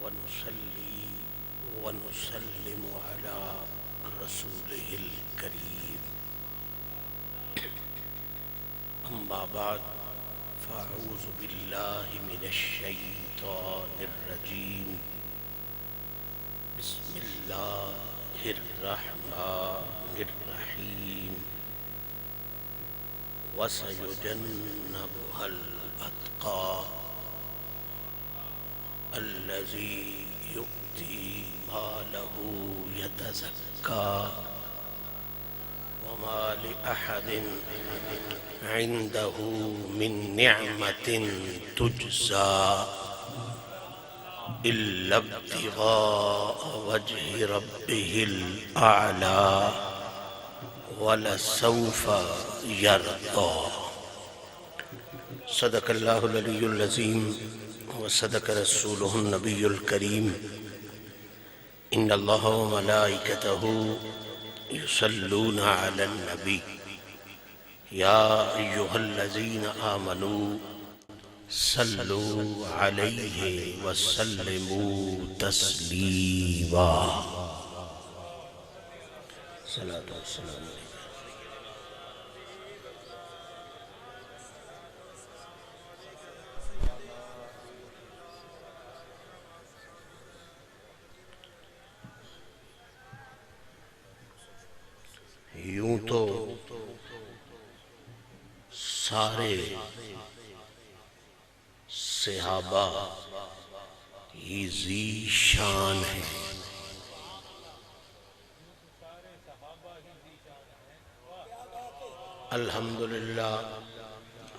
ونصلي ونسلم على رسوله الكريم أما بعد فأعوذ بالله من الشيطان الرجيم بسم الله الرحمن الرحيم وسيجنبها الأتقى الذي يؤتي ماله يتزكى وما لأحد عنده من نعمة تجزى إلا ابتغاء وجه ربه الأعلى ولسوف يرضى صدق الله العلي العظيم وصدق رسوله النبي الكريم إن الله وملائكته يصلون على النبي يا أيها الذين آمنوا صلوا عليه وسلموا تسليما صلاة والسلام عليك یوں تو سارے صحابہ ہی ذی شان ہیں، الحمدللہ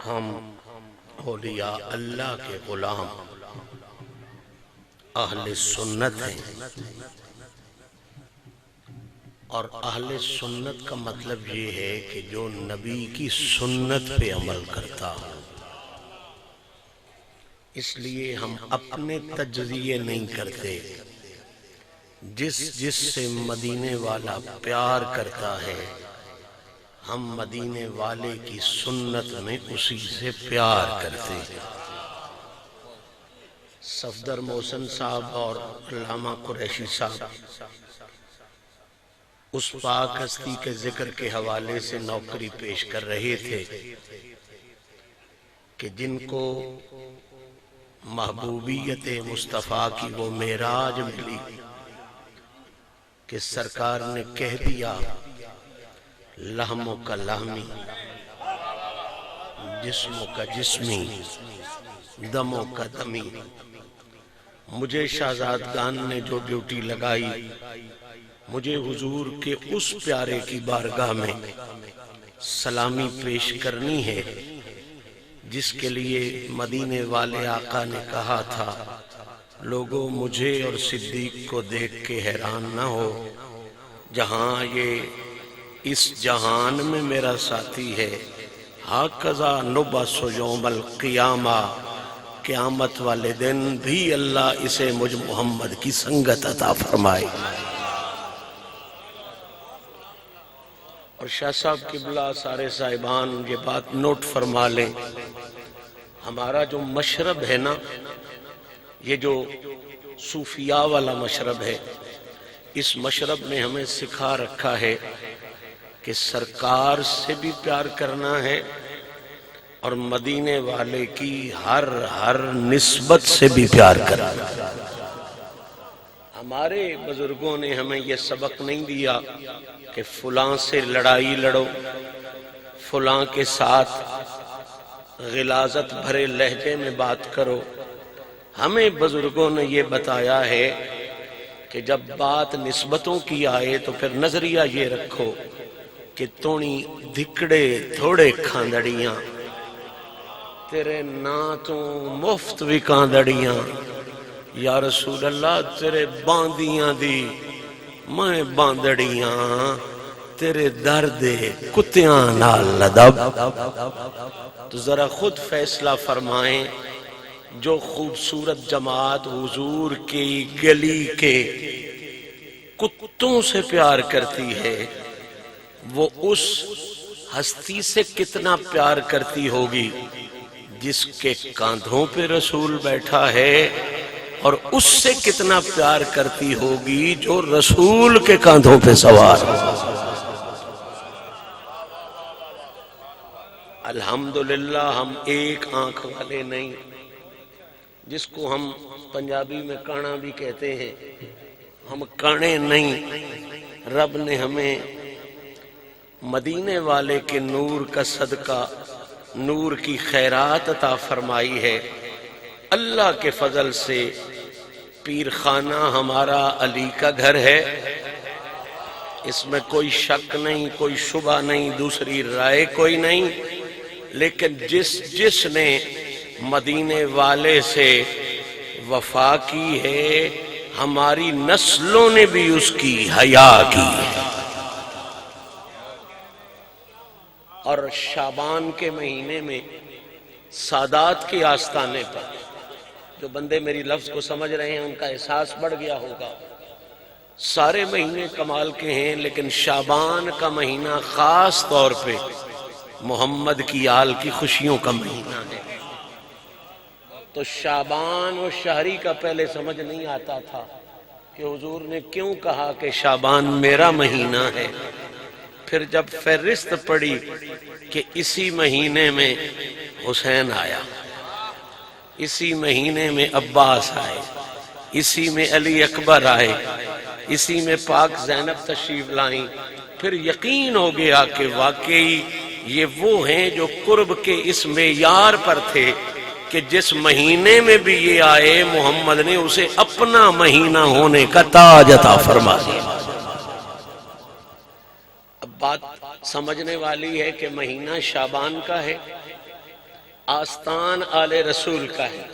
ہم اولیاء اللہ کے غلام اہل سنت ہیں، اور اہل سنت کا مطلب یہ ہے کہ جو نبی کی سنت پہ عمل کرتا ہو۔ اس لیے ہم اپنے تجزیے نہیں کرتے، جس سے مدینے والا پیار کرتا ہے ہم مدینے والے کی سنت میں اسی سے پیار کرتے ہیں۔ صفدر محسن صاحب اور علامہ قریشی صاحب اس پاک ہستی کے ذکر کے حوالے سے نوکری پیش کر رہے تھے کہ جن کو محبوبیت مصطفیٰ کی وہ معراج ملی کہ سرکار نے کہہ دیا لحموں کا لحمی، جسموں کا جسمی، دموں کا دمی۔ مجھے شہزادگان نے جو ڈیوٹی لگائی، مجھے حضور کے اس پیارے کی بارگاہ میں سلامی پیش کرنی ہے جس کے لیے مدینے والے آقا نے کہا تھا لوگوں مجھے اور صدیق کو دیکھ کے حیران نہ ہو، جہاں یہ اس جہان میں میرا ساتھی ہے، ہاکذا نبعث یوم القیامہ، قیامت والے دن بھی اللہ اسے مجھ محمد کی سنگت عطا فرمائے۔ اور شاہ صاحب قبلہ سارے صاحبان یہ بات نوٹ فرما لیں، ہمارا جو مشرب ہے نا، یہ جو صوفیاء والا مشرب ہے، اس مشرب میں ہمیں سکھا رکھا ہے کہ سرکار سے بھی پیار کرنا ہے اور مدینے والے کی ہر نسبت سے بھی پیار کرنا ہے۔ ہمارے بزرگوں نے ہمیں یہ سبق نہیں دیا کہ فلاں سے لڑائی لڑو، فلاں کے ساتھ غلاظت بھرے لہجے میں بات کرو۔ ہمیں بزرگوں نے یہ بتایا ہے کہ جب بات نسبتوں کی آئے تو پھر نظریہ یہ رکھو کہ تونی دھکڑے تھوڑے کھاندڑیاں، تیرے ناتوں مفت بھی کھاندڑیاں، یا رسول اللہ تیرے باندیاں دی میں باندڑیاں، تیرے درد کتیاں نال لدب۔ تو ذرا خود فیصلہ فرمائیں، جو خوبصورت جماعت حضور کی گلی کے کتوں سے پیار کرتی ہے وہ اس ہستی سے کتنا پیار کرتی ہوگی جس کے کاندھوں پہ رسول بیٹھا ہے، اور اس سے کتنا پیار کرتی ہوگی جو رسول کے کاندھوں پہ سوار ہو۔ الحمدللہ ہم ایک آنکھ والے نہیں، جس کو ہم پنجابی میں کانا بھی کہتے ہیں، ہم کانے نہیں۔ رب نے ہمیں مدینے والے کے نور کا صدقہ، نور کی خیرات عطا فرمائی ہے۔ اللہ کے فضل سے پیر خانہ ہمارا علی کا گھر ہے، اس میں کوئی شک نہیں، کوئی شبہ نہیں، دوسری رائے کوئی نہیں۔ لیکن جس نے مدینے والے سے وفا کی ہے، ہماری نسلوں نے بھی اس کی حیا کی ہے۔ اور شعبان کے مہینے میں سادات کے آستانے پر، جو بندے میری لفظ کو سمجھ رہے ہیں ان کا احساس بڑھ گیا ہوگا، سارے مہینے کمال کے ہیں لیکن شعبان کا مہینہ خاص طور پہ محمد کی آل کی خوشیوں کا مہینہ ہے۔ تو شعبان و شہری کا پہلے سمجھ نہیں آتا تھا کہ حضور نے کیوں کہا کہ شعبان میرا مہینہ ہے۔ پھر جب فہرست پڑی کہ اسی مہینے میں حسین آیا، اسی مہینے میں عباس آئے، اسی میں علی اکبر آئے، اسی میں پاک زینب تشریف لائیں، پھر یقین ہو گیا کہ واقعی یہ وہ ہیں جو قرب کے اس معیار پر تھے کہ جس مہینے میں بھی یہ آئے محمد نے اسے اپنا مہینہ ہونے کا تاج عطا فرما دیا۔ اب بات سمجھنے والی ہے کہ مہینہ شعبان کا ہے، آستان آل رسول کا ہے۔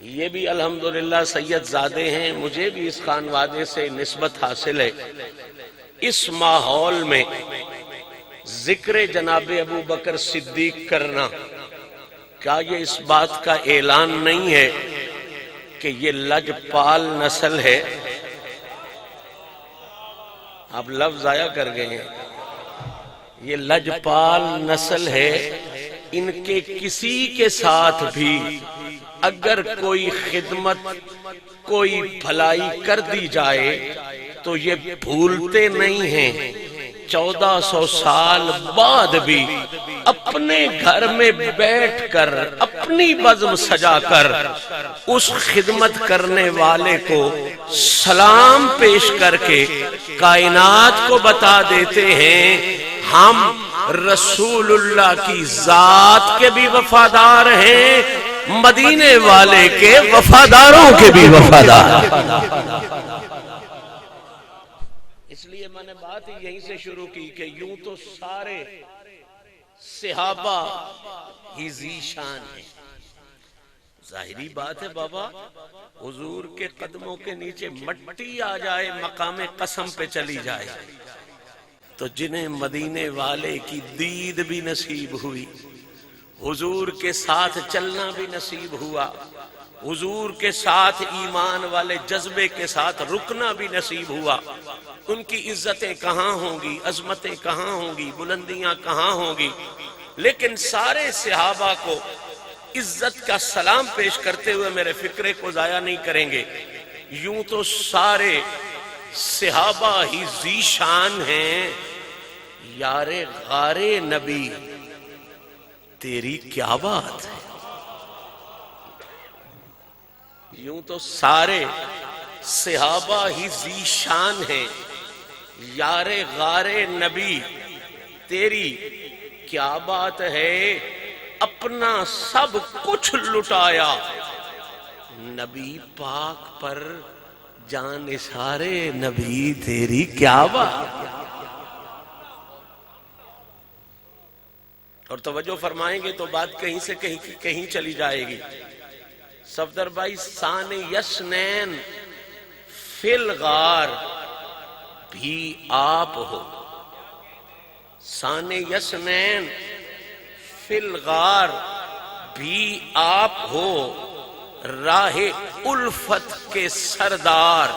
یہ بھی الحمدللہ سید زادے ہیں، مجھے بھی اس خانوادے سے نسبت حاصل ہے۔ اس ماحول میں ذکر جناب ابو بکر صدیق کرنا، کیا یہ اس بات کا اعلان نہیں ہے کہ یہ لجپال نسل ہے؟ آپ لفظ ضائع کر گئے ہیں، یہ لجپال نسل ہے۔ ان کے کسی کے ساتھ بھی اگر کوئی خدمت، کوئی بھلائی کر دی جائے تو یہ بھولتے نہیں ہیں۔ 1400 سال بعد بھی اپنے گھر میں بیٹھ کر اپنی بزم سجا کر اس خدمت کرنے والے کو سلام پیش کر کے کائنات کو بتا دیتے ہیں ہم رسول اللہ کی ذات کے بھی وفادار ہیں، مدینے والے کے وفاداروں کے بھی وفادار ہیں۔ اس لیے میں نے بات یہیں سے شروع کی کہ یوں تو سارے صحابہ ہی ذیشان ہیں۔ ظاہری بات ہے بابا، حضور کے قدموں کے نیچے مٹی آ جائے، مقام قسم پہ چلی جائے، تو جنہیں مدینے والے کی دید بھی نصیب ہوئی، حضور کے ساتھ چلنا بھی نصیب ہوا، حضور کے ساتھ ایمان والے جذبے کے ساتھ رکنا بھی نصیب ہوا، ان کی عزتیں کہاں ہوں گی، عظمتیں کہاں ہوں گی، بلندیاں کہاں ہوں گی۔ لیکن سارے صحابہ کو عزت کا سلام پیش کرتے ہوئے میرے فکرے کو ضائع نہیں کریں گے، یوں تو سارے صحابہ ہی ذیشان ہیں۔ یار غار نبی تیری کیا بات ہے، یوں تو سارے صحابہ ہی ذیشان ہیں۔ یار غار نبی تیری کیا بات ہے، اپنا سب کچھ لٹایا نبی پاک پر، جان سارے نبی تیری کیا بات۔ اور توجہ فرمائیں گے تو بات کہیں سے کہیں چلی جائے گی۔ صفدر بھائی، سان یسنین فی الغار بھی آپ ہو، سان یسنین فی الغار بھی آپ ہو، راہ الفت کے سردار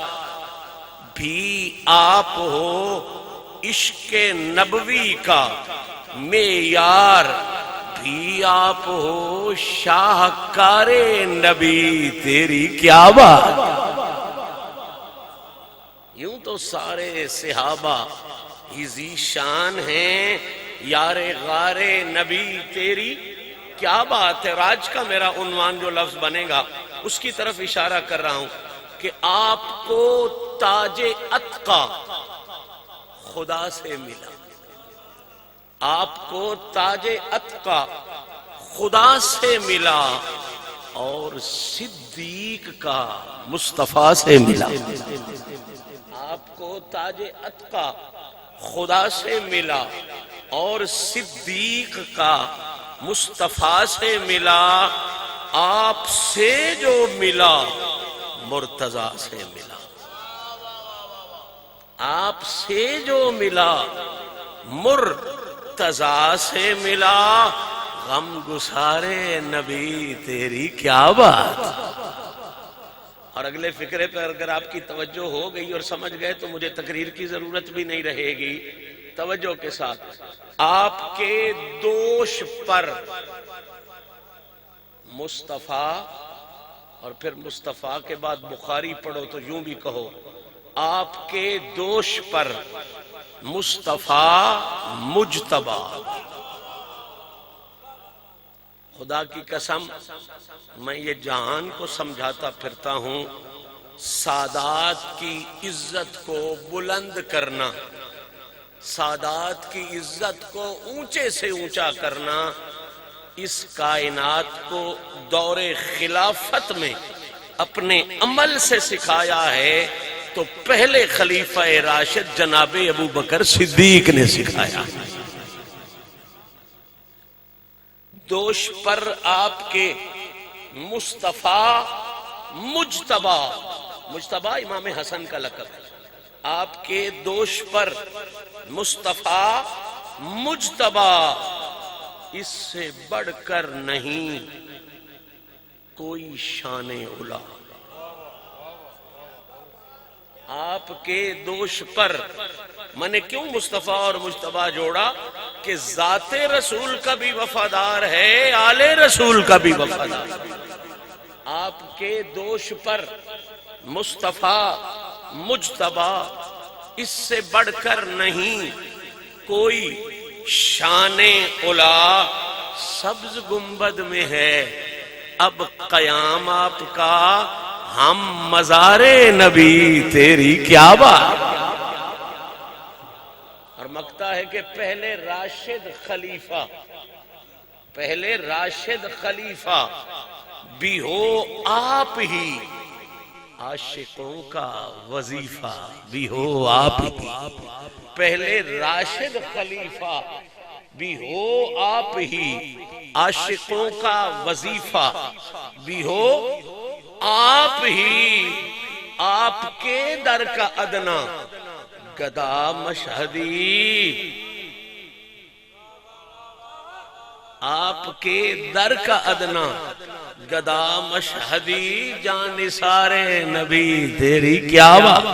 بھی آپ ہو، عشق نبوی کا معیار بھی آپ ہو شاہکار نبی تیری کیا بات. یوں تو سارے صحابہ ہی ذیشان ہیں، یار غار نبی تیری کیا بات ہے. آج کا میرا عنوان جو لفظ بنے گا اس کی طرف اشارہ کر رہا ہوں کہ آپ کو تاج عتقا خدا سے ملا. آپ کو تاج عتقا خدا سے ملا اور صدیق کا مصطفیٰ سے ملا. آپ کو تاج عتقا خدا سے ملا اور صدیق کا مصطفیٰ سے ملا. آپ سے جو ملا مرتضیٰ سے ملا. آپ سے جو ملا مرتضیٰ سے ملا. غم گسارے نبی تیری کیا بات. اور اگلے فقرے پر اگر آپ کی توجہ ہو گئی اور سمجھ گئے تو مجھے تقریر کی ضرورت بھی نہیں رہے گی. توجہ کے ساتھ آپ کے دوش پر مصطفیٰ، اور پھر مصطفیٰ کے بعد بخاری پڑھو تو یوں بھی کہو آپ کے دوش پر مصطفیٰ مجتبی. خدا کی قسم میں یہ جہان کو سمجھاتا پھرتا ہوں، سادات کی عزت کو بلند کرنا، سادات کی عزت کو اونچے سے اونچا کرنا، اس کائنات کو دور خلافت میں اپنے عمل سے سکھایا ہے تو پہلے خلیفہ راشد جناب ابو بکر صدیق نے سکھایا. دوش پر آپ کے مصطفیٰ مجتبی، مجتبی امام حسن کا لقب ہے. آپ کے دوش پر مصطفیٰ مجتبی، اس سے بڑھ کر نہیں کوئی شان علا. آپ کے دوش پر میں نے کیوں مصطفیٰ اور مجتبی جوڑا کہ ذات رسول کا بھی وفادار ہے، آل رسول کا بھی وفادار ہے. آپ کے دوش پر مصطفیٰ مجتبی، اس سے بڑھ کر نہیں کوئی شان علا. سبز گنبد میں ہے اب قیام آپ کا، ہم مزار نبی تیری کیا بات. اور مکتا ہے کہ پہلے راشد خلیفہ بھی ہو آپ ہی، عاشقوں کا وظیفہ بھی ہو آپ ہی. پہلے راشد خلیفہ بھی ہو آپ ہی، عاشقوں کا وظیفہ بھی ہو آپ ہی. آپ کے در کا ادنا گدا مشہدی، آپ کے در کا ادنا گدا مشہدی، جان سارے نبی تیری کیا بات.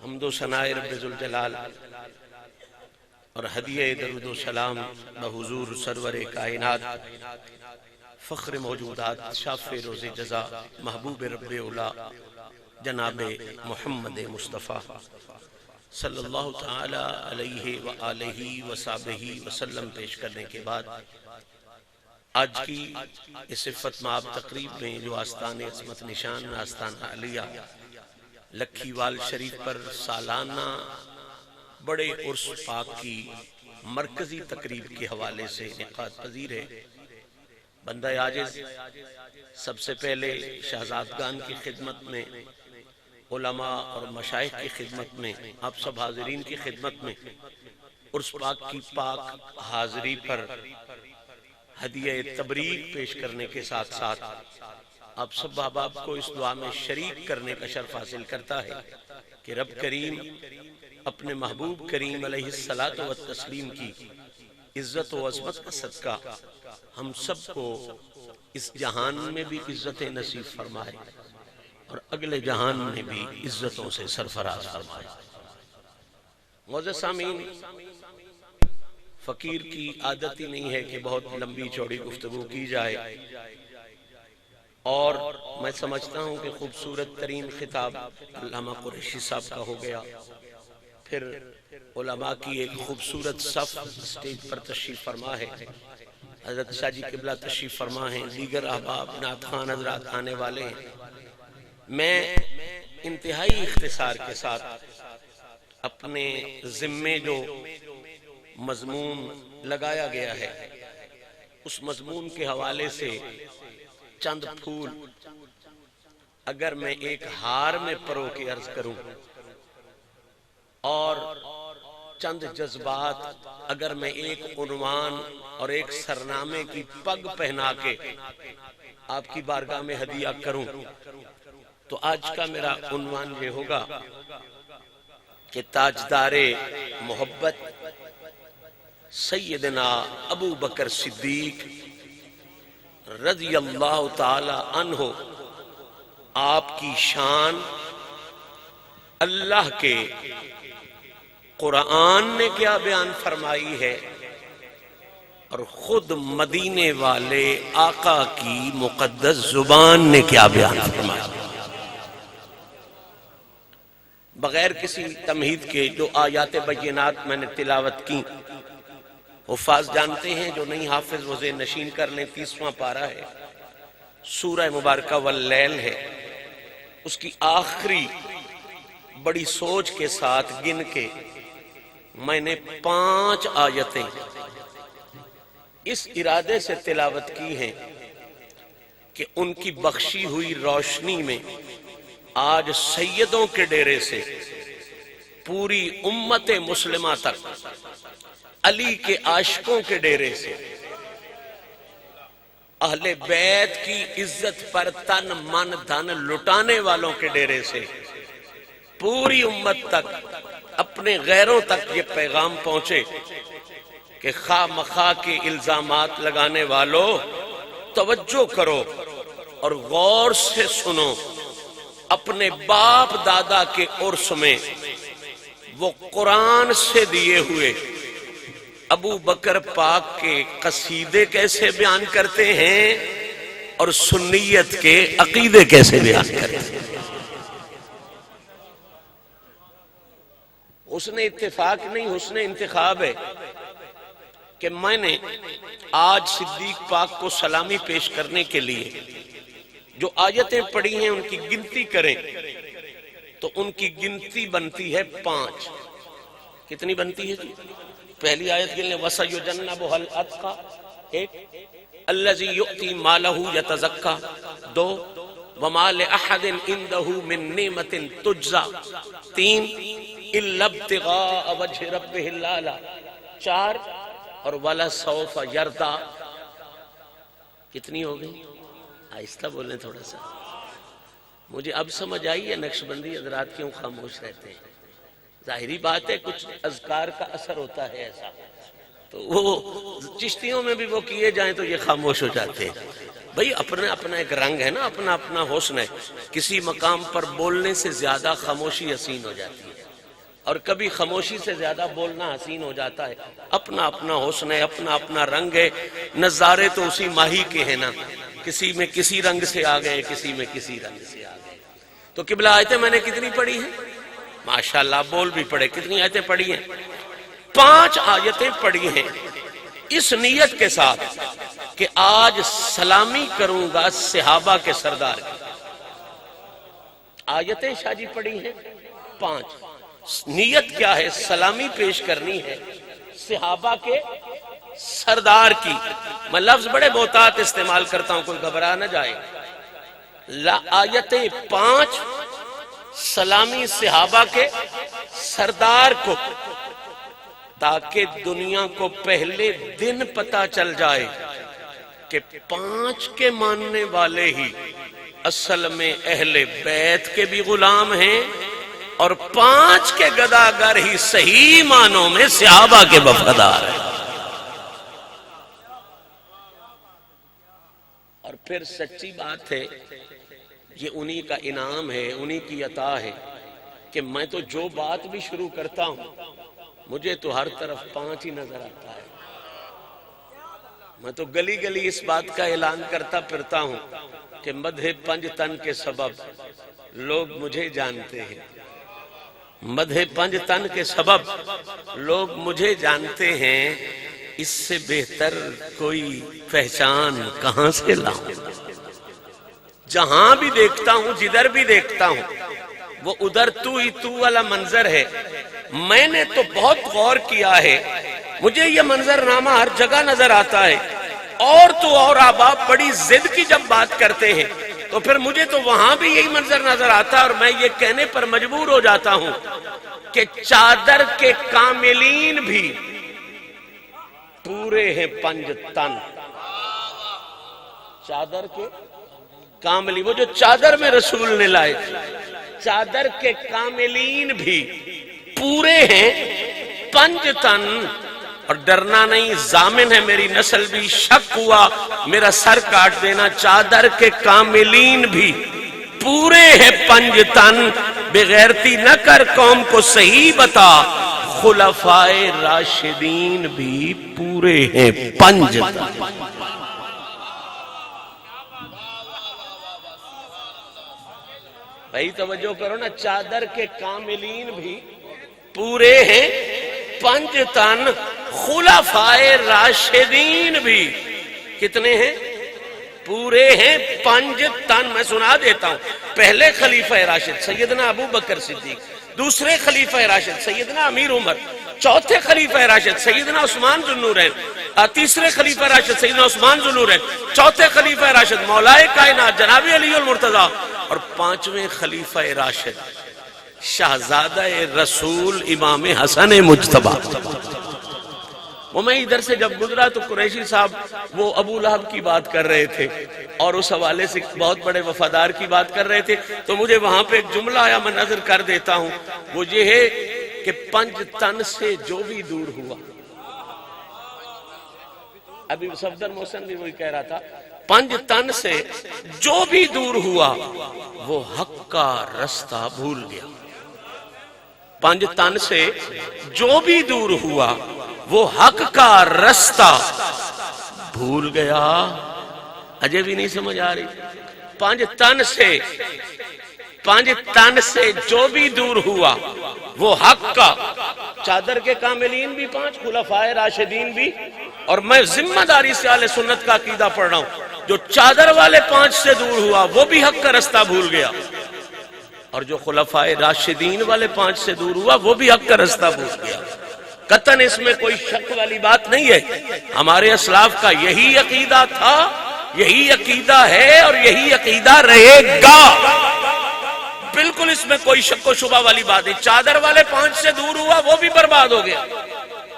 حمد و ثناء رب ذوالجلال اور ہدیہ درود و سلام بحضور سرور کائنات، فخر موجودات، شافع روز جزا، محبوب رب اولا جناب محمد مصطفیٰ صلی اللہ تعالی علیہ وآلہ وصحبہ وسلم پیش کرنے کے بعد آج کی اس عفت مآب تقریب میں جو آستان عظمت نشان آستان علیہ لکھی وال شریف پر سالانہ بڑے عرس پاک کی مرکزی تقریب کے حوالے سے انعقاد پذیر ہے. بندہ عاجز سب سے پہلے شہزادگان کی خدمت میں، علماء اور مشائخ کی خدمت میں، آپ سب حاضرین کی خدمت میں عرس پاک کی پاک حاضری پر ہدیہ تبریک پیش کرنے کے ساتھ ساتھ آپ سب احباب کو اس دعا میں شریک کرنے کا شرف حاصل کرتا ہے کہ رب کریم اپنے محبوب کریم علیہ الصلاۃ والتسلیم کی عزت و عظمت کا صدقہ ہم سب کو اس جہان میں بھی عزت نصیب فرمائے اور اگلے جہان میں بھی عزتوں سے سرفراز فرمائے. معزز سامعین، فقیر کی عادت ہی نہیں ہے کہ بہت لمبی چوڑی گفتگو کی جائے، اور میں سمجھتا ہوں کہ خوبصورت ترین خطاب علامہ قریشی صاحب کا ہو گیا، پھر علماء کی ایک خوبصورت صف اسٹیج پر تشریف فرما ہے، حضرت شاہ جی قبلہ تشریف فرما ہیں، دیگر احباب نعت خوان حضرات آنے والے ہیں۔ میں انتہائی اختصار کے ساتھ اپنے ذمے جو مضمون لگایا گیا ہے اس مضمون کے حوالے سے چند پھول اگر میں ایک ہار میں پرو کے عرض کروں اور چند جذبات اگر میں ایک عنوان اور ایک سرنامے کی پگ پہنا کے آپ کی بارگاہ میں ہدیہ کروں تو آج کا میرا عنوان یہ ہوگا کہ تاجدار محبت سیدنا ابو بکر صدیق رضی اللہ تعالی عنہ، آپ کی شان اللہ کے قرآن نے کیا بیان فرمائی ہے اور خود مدینے والے آقا کی مقدس زبان نے کیا بیان فرمایا۔ بغیر کسی تمہید کے جو آیات بینات میں نے تلاوت کی، حفاظ جانتے ہیں، جو نہیں حافظ وہ ذہن نشین کر لیں، 30واں پارہ ہے، سورہ مبارکہ واللیل ہے، اس کی آخری بڑی سوچ کے ساتھ گن کے میں نے 5 آیتیں اس ارادے سے تلاوت کی ہیں کہ ان کی بخشی ہوئی روشنی میں آج سیدوں کے ڈیرے سے پوری امت مسلمہ تک، علی کے عاشقوں کے ڈیرے سے، اہل بیت کی عزت پر تن من دھن لٹانے والوں کے ڈیرے سے پوری امت تک، اپنے غیروں تک یہ پیغام پہنچے کہ خواہ مخواہ کے الزامات لگانے والوں توجہ کرو اور غور سے سنو۔ اپنے باپ دادا کے عرس میں وہ قرآن سے دیے ہوئے ابو بکر پاک کے قصیدے کیسے بیان کرتے ہیں اور سنیت کے عقیدے کیسے بیان کرتے ہیں۔ حسن اتفاق نہیں، حسن انتخاب ہے کہ میں نے آج صدیق پاک کو سلامی پیش کرنے کے لیے جو آیتیں پڑھی ہیں ان کی گنتی کریں تو ان کی گنتی بنتی ہے 5۔ کتنی بنتی ہے جی؟ پہلی آیت گن لیں، وَسَيُجَنَّبُهَا الْأَتْقَى، 1، الَّذِي يُؤْتِي مَالَهُ يَتَزَكَّى، 2، وَمَا لِأَحَدٍ عِندَهُ مِن نِعْمَةٍ تُجْزَى، 3، إِلَّا ابْتِغَاءَ وَجْهِ رَبِّهِ الْأَعْلَىٰ، 4، اور وَلَسَوْفَ يَرْضَىٰ۔ کتنی ہو گئی؟ آہستہ بولیں تھوڑا سا، مجھے اب سمجھ آئی ہے نقشبندی حضرات کیوں خاموش رہتے ہیں۔ ظاہری بات ہے کچھ اذکار کا اثر ہوتا ہے ایسا، تو وہ چشتیوں میں بھی وہ کیے جائیں تو یہ خاموش ہو جاتے ہیں۔ بھئی اپنا اپنا ایک رنگ ہے نا، اپنا اپنا حسن ہے، کسی مقام پر بولنے سے زیادہ خاموشی حسین ہو جاتی ہے اور کبھی خاموشی سے زیادہ بولنا حسین ہو جاتا ہے۔ اپنا اپنا حسن ہے، اپنا اپنا رنگ ہے، نظارے تو اسی ماہی کے ہیں نا، کسی میں کسی رنگ سے آ گئے، کسی میں کسی رنگ سے آ گئے۔ تو قبلہ آیتیں میں نے کتنی پڑھی ہیں؟ ماشاءاللہ بول بھی پڑے، کتنی آیتیں پڑھی ہیں؟ 5 آیتیں پڑھی ہیں، اس نیت کے ساتھ کہ آج سلامی کروں گا صحابہ کے سردار کی۔ آیتیں شاہ جی پڑھی ہیں 5، نیت کیا ہے؟ سلامی پیش کرنی ہے صحابہ کے سردار کی۔ میں لفظ بڑے بہتات استعمال کرتا ہوں، کوئی گھبرا نہ جائے۔ آیتیں 5، سلامی صحابہ کے سردار کو، تاکہ دنیا کو پہلے دن پتہ چل جائے کہ 5 کے ماننے والے ہی اصل میں اہل بیت کے بھی غلام ہیں اور 5 کے گداگر ہی صحیح معنوں میں صحابہ کے وفادار ہیں۔ اور پھر سچی بات ہے، یہ انہی کا انعام ہے، انہی کی عطا ہے کہ میں تو جو بات بھی شروع کرتا ہوں مجھے تو ہر طرف 5 ہی نظر آتا ہے۔ میں تو گلی گلی اس بات کا اعلان کرتا پھرتا ہوں کہ مدح پنج تن کے سبب لوگ مجھے جانتے ہیں، مدح پنج تن کے سبب لوگ مجھے جانتے ہیں، اس سے بہتر کوئی پہچان کہاں سے لاؤں؟ جہاں بھی دیکھتا ہوں، جدھر بھی دیکھتا ہوں، وہ ادھر تو ہی تو والا منظر ہے۔ میں نے تو بہت غور کیا ہے، مجھے یہ منظر نامہ ہر جگہ نظر آتا ہے، اور تو اور احباب بڑی ضد کی جب بات کرتے ہیں تو پھر مجھے تو وہاں بھی یہی منظر نظر آتا ہے، اور میں یہ کہنے پر مجبور ہو جاتا ہوں کہ چادر کے کاملین بھی پورے ہیں پنج تن۔ چادر کے کاملی، وہ جو چادر میں رسول نے لائے تھے، چادر کے کاملین بھی پورے ہیں پنج تن۔ اور ڈرنا نہیں، ضامن ہے میری نسل بھی، شک ہوا میرا سر کاٹ دینا، چادر کے کاملین بھی پورے ہیں پنج تن۔ بغیرتی نہ کر قوم کو صحیح بتا، خلفائے راشدین بھی پورے ہیں پنج تن۔ بھائی توجہ کرو نا، چادر کے کاملین بھی پورے ہیں پنج تن، خلفائے راشدین بھی کتنے ہیں؟ پورے ہیں پنج تن۔ میں سنا دیتا ہوں، پہلے خلیفہ راشد سیدنا ابو بکر صدیق، دوسرے خلیفہ راشد سیدنا امیر عمر، چوتھے خلیفہ راشد سیدنا عثمان ذو النورین، تیسرے خلیفہ راشد سیدنا عثمان ذو النورین، چوتھے خلیفہ راشد مولا کائنات جناب علی المرتضیٰ، اور پانچویں خلیفہ راشد شہزادہ رسول امام حسن مجتبی۔ وہ میں ادھر سے جب گزرا تو قریشی صاحب وہ ابو لہب کی بات کر رہے تھے اور اس حوالے سے بہت بڑے وفادار کی بات کر رہے تھے، تو مجھے وہاں پہ ایک جملہ آیا، میں نظر کر دیتا ہوں، وہ یہ ہے کہ پنج تن سے جو بھی دور ہوا، ابھی صفدر محسن بھی وہی کہہ رہا تھا، پنج تن سے جو بھی دور ہوا وہ حق کا رستہ بھول گیا۔ پنج تن سے جو بھی دور ہوا وہ حق کا رستہ بھول گیا۔ اجے بھی نہیں سمجھ آ رہی؟ پنج تن سے جو بھی دور ہوا وہ حق کا، چادر کے کاملین بھی پانچ، خلفائے راشدین بھی، اور میں ذمہ داری سے اہل سنت کا عقیدہ پڑھ رہا ہوں، جو چادر والے پانچ سے دور ہوا وہ بھی حق کا رستہ بھول گیا، اور جو خلفائے راشدین والے پانچ سے دور ہوا وہ بھی حق کا رستہ بھول گیا۔ قطعاً اس میں کوئی شک والی بات نہیں ہے، ہمارے اسلاف کا یہی عقیدہ تھا، یہی عقیدہ ہے، اور یہی عقیدہ رہے گا۔ بالکل اس میں کوئی شک و شبہ والی بات ہے۔ چادر والے پانچ سے دور ہوا وہ بھی برباد ہو گیا،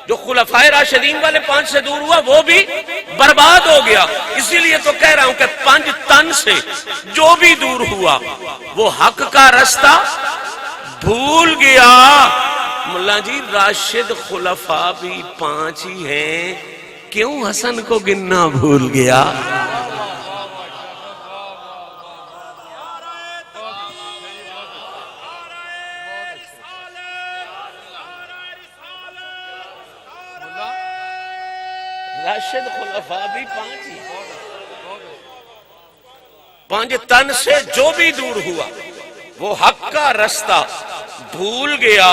جو خلفائے راشدین والے پانچ سے دور ہوا وہ بھی برباد ہو گیا۔ اسی لیے تو کہہ رہا ہوں کہ پنج تن سے جو بھی دور ہوا وہ حق کا رستہ بھول گیا۔ ملا جی راشد خلفاء بھی پانچ ہی ہیں، کیوں حسن کو گننا بھول گیا؟ راشد خلفاء بھی پانچ ہی، پانچ تن سے جو بھی دور ہوا وہ حق کا رستہ بھول گیا۔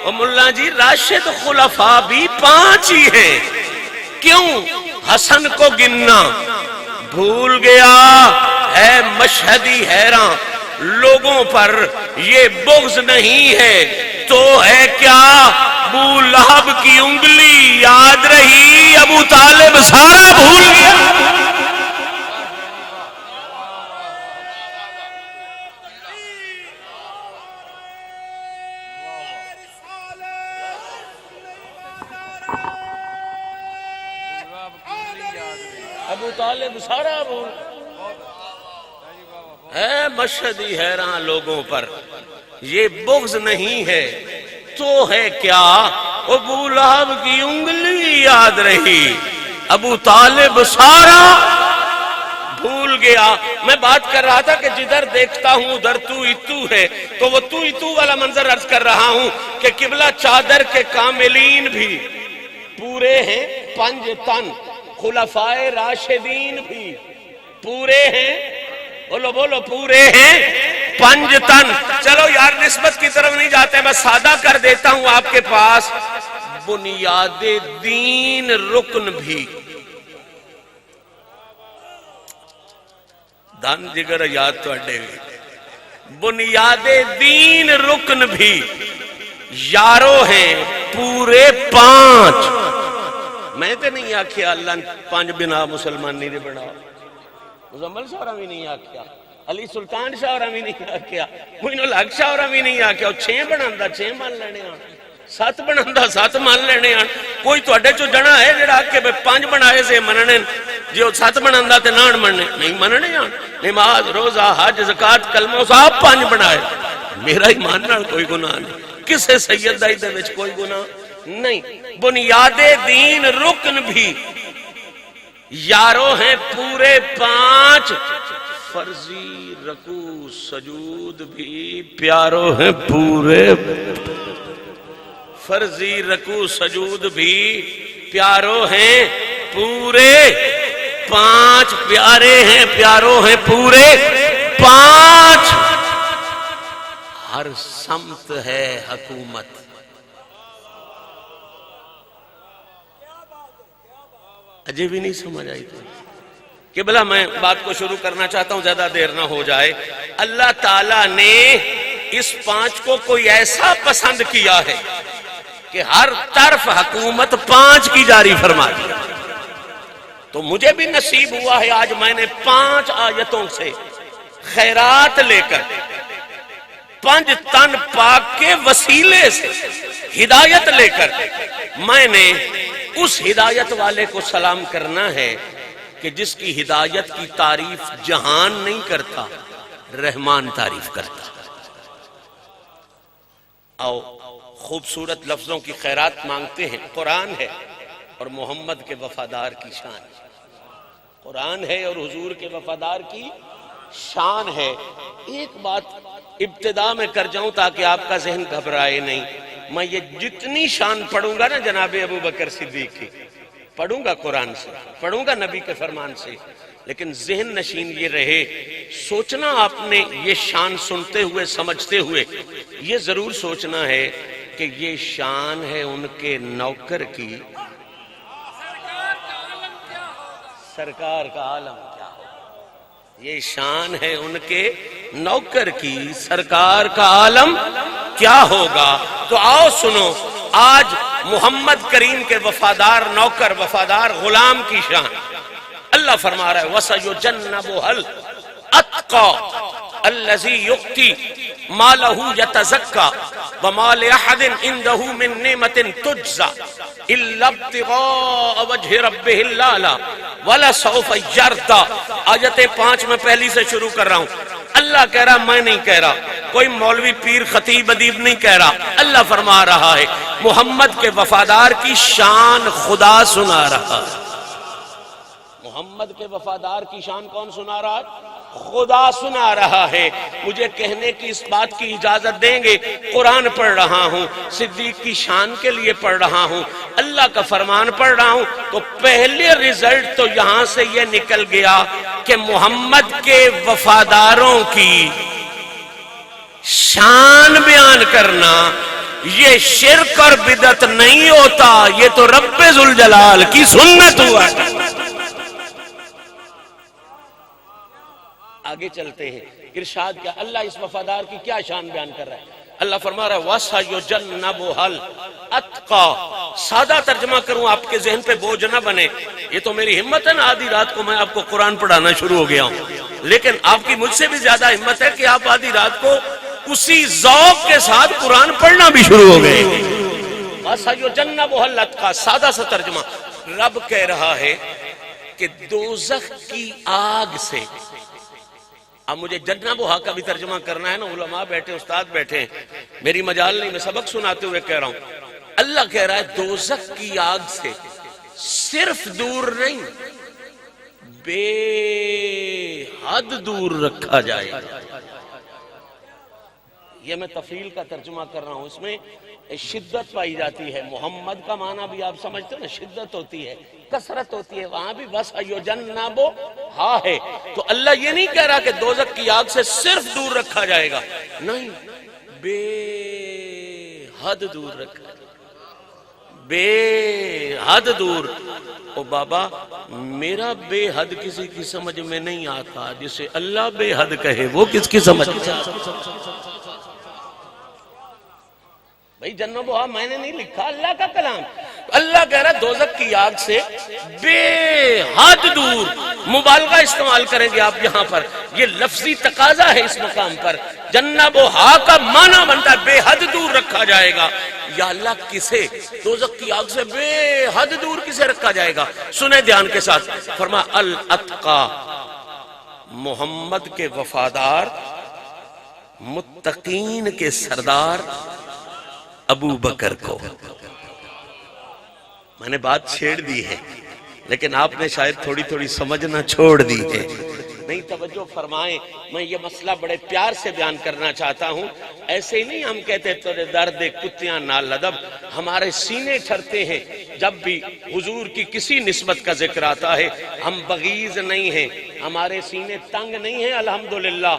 اور ملا جی راشد خلفاء بھی پانچ ہی ہیں، کیوں حسن کو گننا بھول گیا؟ ہے مشہدی حیران لوگوں پر یہ بغض نہیں ہے تو ہے کیا؟ ابو لہب کی انگلی یاد رہی، ابو طالب سارا بھول گیا۔ ابو طالب سارا بھول، ہے مشہدی حیران لوگوں پر یہ بغض نہیں ہے تو ہے کیا؟ ابو لہب کی انگلی یاد رہی، ابو طالب سارا بھول گیا۔ میں بات کر رہا تھا کہ جدھر دیکھتا ہوں ادھر تو ہی تو ہے، تو وہ تو ہی تو والا منظر عرض کر رہا ہوں کہ قبلہ چادر کے کاملین بھی پورے ہیں پنج تن، خلفائے راشدین بھی پورے ہیں، بولو بولو پورے ہیں، 5 تن۔ چلو یار نسبت کی طرف نہیں جاتے، میں سادہ کر دیتا ہوں آپ کے پاس، بنیاد دین رکن بھی، دن جگر یاد تو اڈے گی، بنیاد دین رکن بھی یارو ہیں پورے 5۔ میں تے نہیں آکھیا اللہ 5 بنا مسلمان نہیں دے بنا، مزمل شاورہ بھی نہیں آکھیا، علی سلطان شاورہ بھی نہیں آکھیا، موئن الحق شاورہ بھی نہیں آکھیا، 6 بناندہ 6 مان لینے آن، 7 بناندہ 7 مان لینے آن۔ کوئی تو اڈے چو جنا ہے جڑا کہ 5 بنائے سے مننے، جو 7 بناندہ تے نان مننے نہیں مننے آن۔ نماز روزہ حج زکات کلمہ صاحب 5 بنائے، میرا ایمان نال کوئی گناہ نہیں، کسے سید دائی دے وچ کوئی گناہ نہیں۔ بنیاد دین رکن بھی یارو ہیں پورے 5، فرضی رکوع سجود بھی پیارو ہیں پورے، فرضی رکوع سجود بھی پیارو ہیں پورے 5، پیارے ہیں پیارو ہیں پورے 5۔ ہر سمت ہے حکومت، اجے بھی نہیں سمجھ آئی تو کہ بلا میں بات کو شروع کرنا چاہتا ہوں، زیادہ دیر نہ ہو جائے۔ اللہ تعالیٰ نے اس 5 کو کوئی ایسا پسند کیا ہے کہ ہر طرف حکومت 5 کی جاری فرما دی۔ تو مجھے بھی نصیب ہوا ہے آج میں نے 5 آیتوں سے خیرات لے کر 5 تن پاک کے وسیلے سے ہدایت لے کر میں نے اس ہدایت والے کو سلام کرنا ہے کہ جس کی ہدایت کی تعریف جہان نہیں کرتا، رحمان تعریف کرتا۔ آؤ خوبصورت لفظوں کی خیرات مانگتے ہیں۔ قرآن ہے اور محمد کے وفادار کی شان ہے، قرآن ہے اور حضور کے وفادار کی شان ہے۔ ایک بات ابتدا میں کر جاؤں تاکہ آپ کا ذہن گھبرائے نہیں، میں یہ جتنی شان پڑھوں گا نا جناب ابو بکر صدیق کی، پڑھوں گا قرآن سے، پڑھوں گا نبی کے فرمان سے، لیکن ذہن نشین یہ رہے، سوچنا آپ نے یہ شان سنتے ہوئے سمجھتے ہوئے یہ ضرور سوچنا ہے کہ یہ شان ہے ان کے نوکر کی، سرکار کا عالم کیا ہو، یہ شان ہے ان کے نوکر کی، سرکار کا عالم کیا ہوگا۔ تو آؤ سنو، آج محمد کریم کے وفادار نوکر وفادار غلام کی شان اللہ فرما رہا ہے وَسَيُجَنَّبُهَا الْأَتْقَى الَّذِي يُؤْتِي مَالَهُ يَتَزَكَّى وَمَا لِأَحَدٍ عِندَهُ مِن نِّعْمَةٍ تُجْزَى إِلَّا ابْتِغَاءَ وَجْهِ رَبِّهِ الْأَعْلَىٰ وَلَسَوْفَ يَرْضَىٰ۔ آیت 5 میں پہلی سے شروع کر رہا ہوں، اللہ کہہ رہا، میں نہیں کہہ رہا، کوئی مولوی پیر خطیب ادیب نہیں کہہ رہا، اللہ فرما رہا ہے، محمد کے وفادار کی شان خدا سنا رہا ہے۔ محمد کے وفادار کی شان کون سنا رہا ہے؟ خدا سنا رہا ہے۔ مجھے کہنے کی اس بات کی اجازت دیں گے، قرآن پڑھ رہا ہوں، صدیق کی شان کے لیے پڑھ رہا ہوں، اللہ کا فرمان پڑھ رہا ہوں، تو پہلے رزلٹ تو یہاں سے یہ نکل گیا کہ محمد کے وفاداروں کی شان بیان کرنا یہ شرک اور بدعت نہیں ہوتا، یہ تو رب ذوالجلال کی سنت ہوا۔ آگے چلتے ہیں، ارشاد کیا اللہ اس وفادار کی کیا شان بیان کر رہا ہے؟ اللہ فرما رہا ہے وَسَيُجَنَّبُهَا الْأَتْقَى۔ سادہ ترجمہ کروں آپ کے ذہن پہ بوجھ نہ بنے، یہ تو میری ہمت ہے نا، آدھی رات کو میں آپ کو قرآن پڑھانا شروع ہو گیا ہوں، لیکن آپ کی مجھ سے بھی زیادہ ہمت ہے کہ آپ آدھی رات کو اسی ذوق کے ساتھ قرآن پڑھنا بھی شروع ہو گئے۔ وَسَيُجَنَّبُهَا الْأَتْقَى، سادہ سا ترجمہ، رب کہہ رہا ہے کہ دوزخ کی آگ سے، اب مجھے جنبوہا کا بھی ترجمہ کرنا ہے نا، علماء بیٹھے استاد بیٹھے ہیں، میری مجال نہیں، میں سبق سناتے ہوئے کہہ رہا ہوں، اللہ کہہ رہا ہے دوزخ کی آگ سے صرف دور نہیں، بے حد دور رکھا جائے گا۔ یہ میں تفصیل کا ترجمہ کر رہا ہوں، اس میں شدت پائی جاتی ہے، محمد کا معنی بھی آپ سمجھتے ہیں نا، شدت ہوتی ہے، کثرت ہوتی ہے وہاں بھی بس یجنبو ہاں ہے. تو اللہ یہ نہیں کہہ رہا کہ دوزخ کی آگ سے صرف دور رکھا جائے گا، نہیں، بے حد دور رکھا جائے گا، بے حد دور. او بابا میرا بے حد کسی کی سمجھ میں نہیں آتا، جسے اللہ بے حد کہے وہ کس کی سمجھ میں آتا؟ بھئی جنب وہاں میں نے نہیں لکھا، اللہ کا کلام. اللہ کہہ رہا دوزخ کی آگ سے بے حد دور. مبالغہ استعمال کریں گے آپ یہاں پر، یہ لفظی تقاضا ہے اس مقام پر. جنب ہا کا معنی بنتا ہے بے حد دور رکھا جائے گا. یا اللہ کسے دوزخ کی آگ سے بے حد دور کسے رکھا جائے گا؟ سنیں دھیان کے ساتھ. فرمایا الاتقا، محمد کے وفادار، متقین کے سردار ابو بکر کو. میں نے بات چھیڑ دی ہے لیکن آپ نے شاید تھوڑی تھوڑی سمجھنا چھوڑ دی ہے. نہیں توجہ فرمائیں، میں یہ مسئلہ بڑے پیار سے بیان کرنا چاہتا ہوں. ایسے ہی نہیں ہم کہتے تیرے درد کتیاں نال لدب. ہمارے سینے ٹھرتے ہیں جب بھی حضور کی کسی نسبت کا ذکر آتا ہے. ہم بغیض نہیں ہیں، ہمارے سینے تنگ نہیں ہیں الحمدللہ.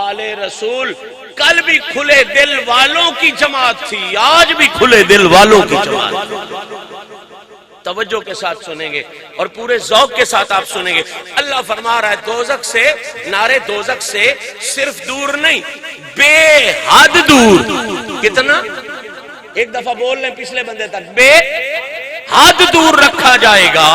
آل رسول کل بھی کھلے دل والوں کی جماعت تھی، آج بھی کھلے دل والوں کی جماعت. توجہ کے ساتھ سنیں گے اور پورے ذوق کے ساتھ آپ سنیں گے. اللہ فرما رہا ہے دوزخ سے، نارے دوزخ سے صرف دور نہیں، بے حد دور. کتنا؟ ایک دفعہ بول لیں پچھلے بندے تک. بے حد دور رکھا جائے گا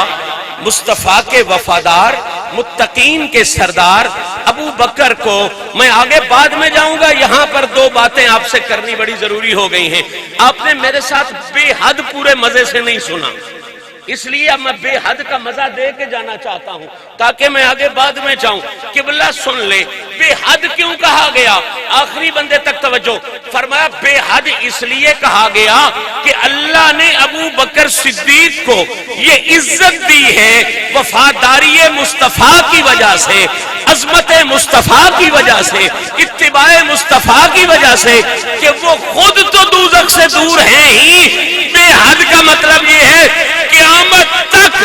مصطفیٰ کے وفادار، متقین کے سردار ابو بکر کو. میں آگے بعد میں جاؤں گا، یہاں پر دو باتیں آپ سے کرنی بڑی ضروری ہو گئی ہیں. آپ نے میرے ساتھ بے حد پورے مزے سے نہیں سنا، اس لیے اب میں بے حد کا مزہ دے کے جانا چاہتا ہوں تاکہ میں آگے بعد میں جاؤں. قبلہ سن لے بے حد کیوں کہا گیا. آخری بندے تک توجہ. فرمایا بے حد اس لیے کہا گیا کہ اللہ نے ابو بکر صدیق کو یہ عزت دی ہے وفاداری مصطفیٰ کی وجہ سے، عظمت مصطفیٰ کی وجہ سے، اتباع مصطفیٰ کی وجہ سے، کہ وہ خود تو دوزخ سے دور ہیں ہی. بے حد کا مطلب یہ ہے قیامت تک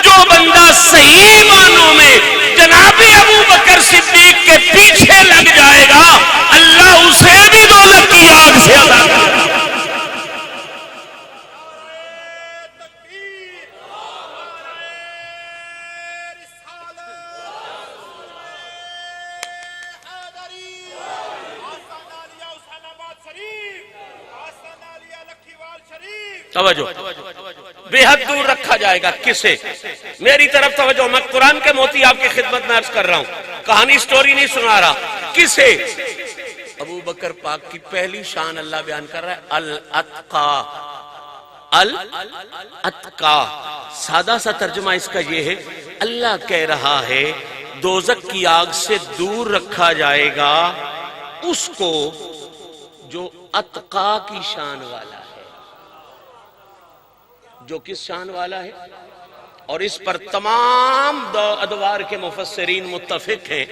جو بندہ صحیح معنوں میں جناب ابو بکر صدیق کے پیچھے لگ جائے گا اللہ اسے بھی دوزخ کی آگ سے عذاب کرے گا. توجہ، بے حد دور رکھا جائے گا. کسے؟ میری طرف توجہ، میں قرآن کے موتی آپ کی خدمت میں عرض کر رہا ہوں، کہانی سٹوری نہیں سنا رہا. کسے؟ ابو بکر پاک کی پہلی شان اللہ بیان کر رہا ہے الاتقا. الاتقا سادہ سا ترجمہ اس کا یہ ہے، اللہ کہہ رہا ہے دوزخ کی آگ سے دور رکھا جائے گا اس کو جو اتقا کی شان والا ہے. جو کس شان والا ہے؟ اور اس پر تمام ادوار کے مفسرین متفق ہیں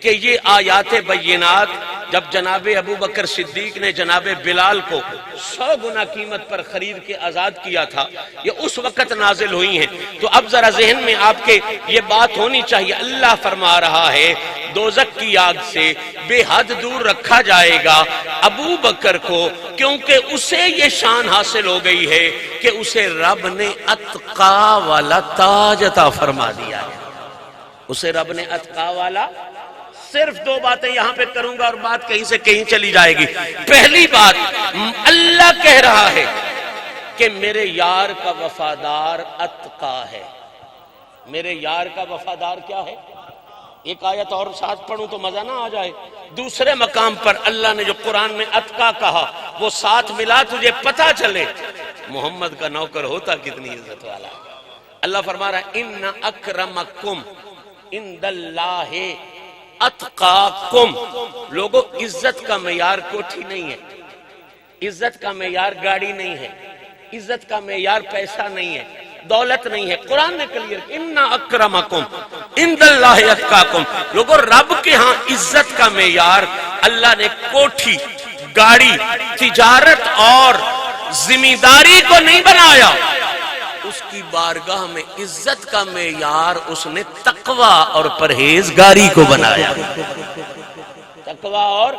کہ یہ آیات بینات جب جناب ابو بکر صدیق نے جناب بلال کو 100 گنا قیمت پر خرید کے آزاد کیا تھا، یہ اس وقت نازل ہوئی ہیں. تو اب ذرا ذہن میں آپ کے یہ بات ہونی چاہیے. اللہ فرما رہا ہے دوزخ کی آگ سے بے حد دور رکھا جائے گا ابو بکر کو، کیونکہ اسے یہ شان حاصل ہو گئی ہے کہ اسے رب نے اتقا والا تاج عطا فرما دیا ہے. اسے رب نے اتقا والا. صرف دو باتیں یہاں پہ کروں گا اور بات کہیں سے کہیں چلی جائے گی. پہلی بات، اللہ کہہ رہا ہے کہ میرے یار کا وفادار اتقا ہے. میرے یار کا وفادار کیا ہے؟ ایک آیت اور ساتھ پڑھوں تو مزہ نہ آ جائے. دوسرے مقام پر اللہ نے جو قرآن میں اتقا کہا وہ ساتھ ملا تجھے پتا چلے محمد کا نوکر ہوتا کتنی عزت والا. اللہ فرما رہا ہے ان اکرمکم عند اللہ اتقاکم. لوگوں عزت کا معیار کوٹھی نہیں ہے، عزت کا معیار گاڑی نہیں ہے، عزت کا معیار پیسہ نہیں ہے، دولت نہیں ہے. قرآن نے کلیئر ان اکرمکم عند اللہ اتقاکم. لوگوں رب کے ہاں عزت کا معیار اللہ نے کوٹھی، گاڑی، تجارت اور ذمہ داری کو نہیں بنایا. اس کی بارگاہ میں عزت کا معیار اس نے تقوی اور پرہیزگاری کو بنایا، تقوی اور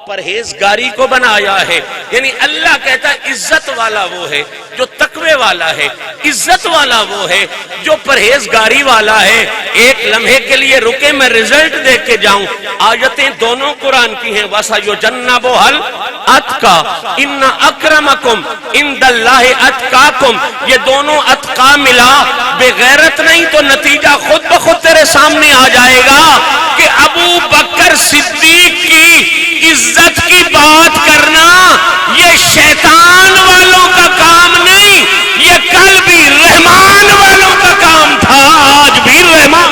پرہیزگاری کو بنایا ہے۔ یعنی اللہ کہتا ہے عزت والا وہ ہے جو تقوی والا ہے، عزت والا وہ ہے جو پرہیزگاری والا ہے۔ ایک لمحے کے لیے رکے، میں رزلٹ دیکھ کے جاؤں۔ آیتیں دونوں قرآن کی ہیں، وَسَيُجَنَّبُهَا الْأَتْقَى إِنَّ أَكْرَمَكُمْ عِندَ اللَّهِ أَتْقَاكُمْ، یہ دونوں اتقا ملا، بغیرت نہیں تو نتیجہ خود بخود تیرے سامنے آ جائے گا کہ ابو بکر صدیق کی عزت کی بات کرنا یہ شیطان والوں کا کام نہیں، یہ کل بھی رحمان والوں کا کام تھا، آج بھی رحمان۔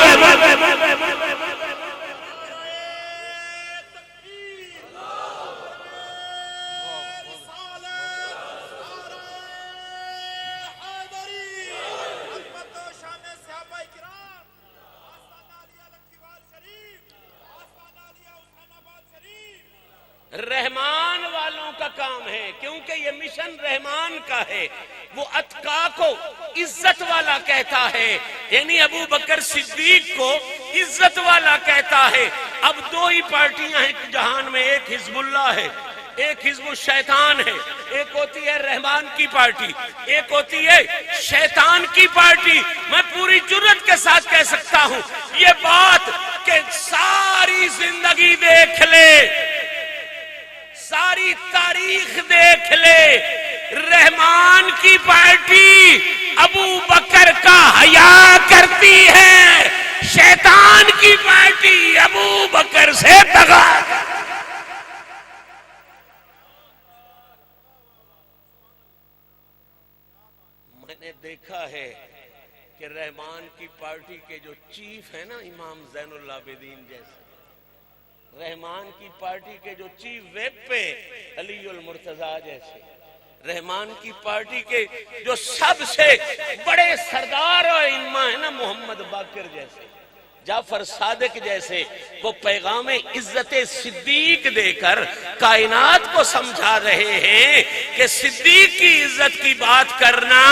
رحمان والوں کا کام ہے، کیونکہ یہ مشن رحمان کا ہے۔ وہ اتقا کو عزت والا کہتا ہے، یعنی ابو بکر صدیق کو عزت والا کہتا ہے۔ اب دو ہی پارٹیاں ہیں جہان میں، ایک حزب اللہ ہے، ایک حزب الشیطان ہے۔ ایک ہوتی ہے رحمان کی پارٹی، ایک ہوتی ہے شیطان کی پارٹی۔ میں پوری جرات کے ساتھ کہہ سکتا ہوں یہ بات کہ ساری زندگی دیکھ لے، ساری تاریخ دیکھ لے، رحمان کی پارٹی ابو بکر کا حیا کرتی ہے، شیطان کی پارٹی ابو بکر سے دغا۔ میں نے دیکھا ہے کہ رحمان کی پارٹی کے جو چیف ہے نا، امام زین العابدین جیسے، رحمان کی پارٹی کے جو چیف ویب پہ علی المرتضیٰ جیسے، رحمان کی پارٹی کے جو سب سے بڑے سردار اور امام ہے نا، محمد باقر جیسے، جعفر صادق جیسے، وہ پیغام عزت صدیق دے کر کائنات کو سمجھا رہے ہیں کہ صدیق کی عزت کی بات کرنا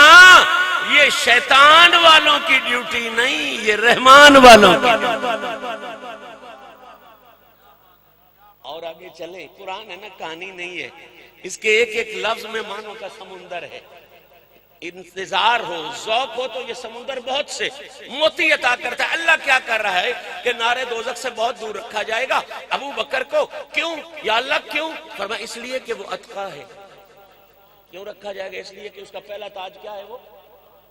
یہ شیطان والوں کی ڈیوٹی نہیں، یہ رحمان والوں کی۔ اور آگے چلیں، قرآن ہے نا، کہانی نہیں ہے، اس کے ایک ایک لفظ میں معنوں کا سمندر ہے۔ انتظار ہو، ذوق ہو تو یہ سمندر بہت سے موتی عطا کرتا ہے۔ اللہ کیا کر رہا ہے کہ نارے دوزخ سے بہت دور رکھا جائے گا ابو بکر کو۔ کیوں یا اللہ کیوں؟ فرمایا اس لیے کہ وہ اتقا ہے۔ کیوں رکھا جائے گا؟ اس لیے کہ اس کا پہلا تاج کیا ہے وہ،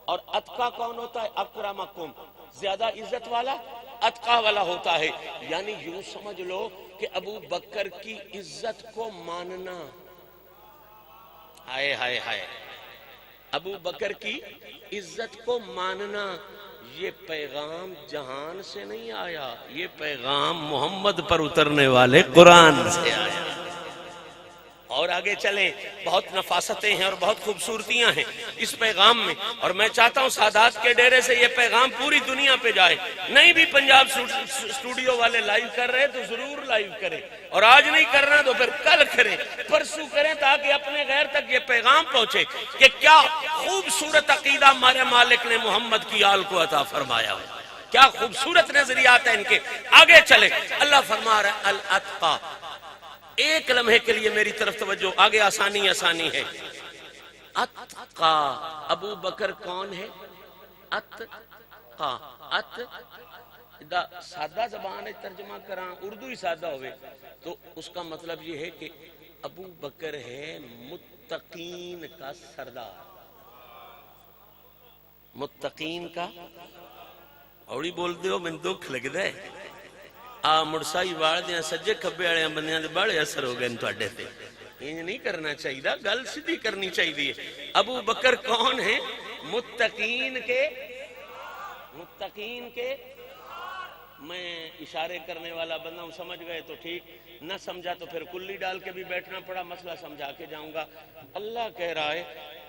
اور اتقا کون ہوتا ہے؟ اکرمکم، زیادہ عزت والا اتقا والا ہوتا ہے۔ یعنی یوں سمجھ لو کہ ابو بکر کی عزت کو ماننا، ہائے ہائے ہائے، ابو بکر کی عزت کو ماننا، یہ پیغام جہان سے نہیں آیا، یہ پیغام محمد پر اترنے والے قرآن سے آیا۔ اور آگے چلیں، بہت نفاستیں ہیں اور بہت خوبصورتیاں ہیں اس پیغام میں، اور میں چاہتا ہوں سادات کے ڈیرے سے یہ پیغام پوری دنیا پہ جائے۔ نہیں بھی پنجاب اسٹوڈیو والے لائیو کر رہے تو ضرور لائیو کریں، اور آج نہیں کرنا تو پھر کل کریں، پرسوں کریں، تاکہ اپنے غیر تک یہ پیغام پہنچے کہ کیا خوبصورت عقیدہ ہمارے مالک نے محمد کی آل کو عطا فرمایا ہو، کیا خوبصورت نظریات ہیں ان کے۔ آگے چلیں، اللہ فرما رہا ہے الاتقا۔ ایک لمحے کے لیے میری طرف توجہ، آگے آسانی آسانی ہے۔ اتقا، ابو بکر کون ہے؟ اتقا، سادہ زبان ہے، ترجمہ کراں اردو ہی سادہ ہوئے تو اس کا مطلب یہ ہے کہ ابو بکر ہے متقین کا سردار، متقین کا۔ اوڑی بول دیو میں دکھ لگ دے آ مرسائی وار دیاں سجے کھبے والے بندیاں دے بڑے اثر ہو گئے تواڈے تے، یہ نہیں کرنا چاہیے، گل سیدھی کرنی چاہیے۔ ابو بکر کون ہے؟ متقین کے، متقین کے۔ میں اشارے کرنے والا بندہ ہوں، سمجھ گئے تو ٹھیک، نہ سمجھا تو پھر کلی ڈال کے بھی بیٹھنا پڑا، مسئلہ سمجھا کے جاؤں گا۔ اللہ کہہ رہا ہے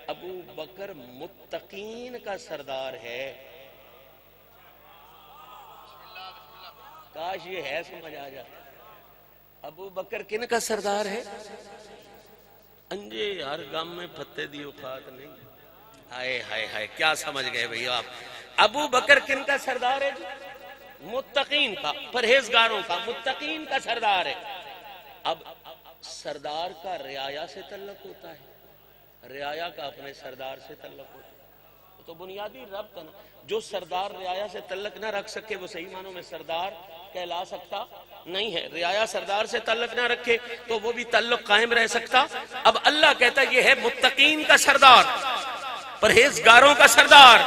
ابو بکر متقین کا سردار ہے۔ کاش یہ ہے سمجھ آ جاتا۔ ابو بکر کن کا سردار ہے؟ انجے یار غم میں پھتے دی اوقات نہیں، ہائے ہائے ہائے، کیا سمجھ گئے بھیا آپ؟ ابو بکر کن کا سردار ہے جی؟ متقین کا، پرہیزگاروں کا، متقین کا سردار ہے۔ اب سردار کا رعایا سے تعلق ہوتا ہے، رعایا کا اپنے سردار سے تعلق ہوتا ہے، تو بنیادی ربط ہے نا۔ جو سردار رعایا سے تعلق نہ رکھ سکے وہ صحیح معنوں میں سردار کہلا سکتا نہیں ہے۔ رعایا سردار سے تعلق نہ رکھے تو وہ بھی تعلق قائم رہ سکتا۔ اب اللہ کہتا ہے یہ ہے متقین کا سردار، پرہیزگاروں کا سردار۔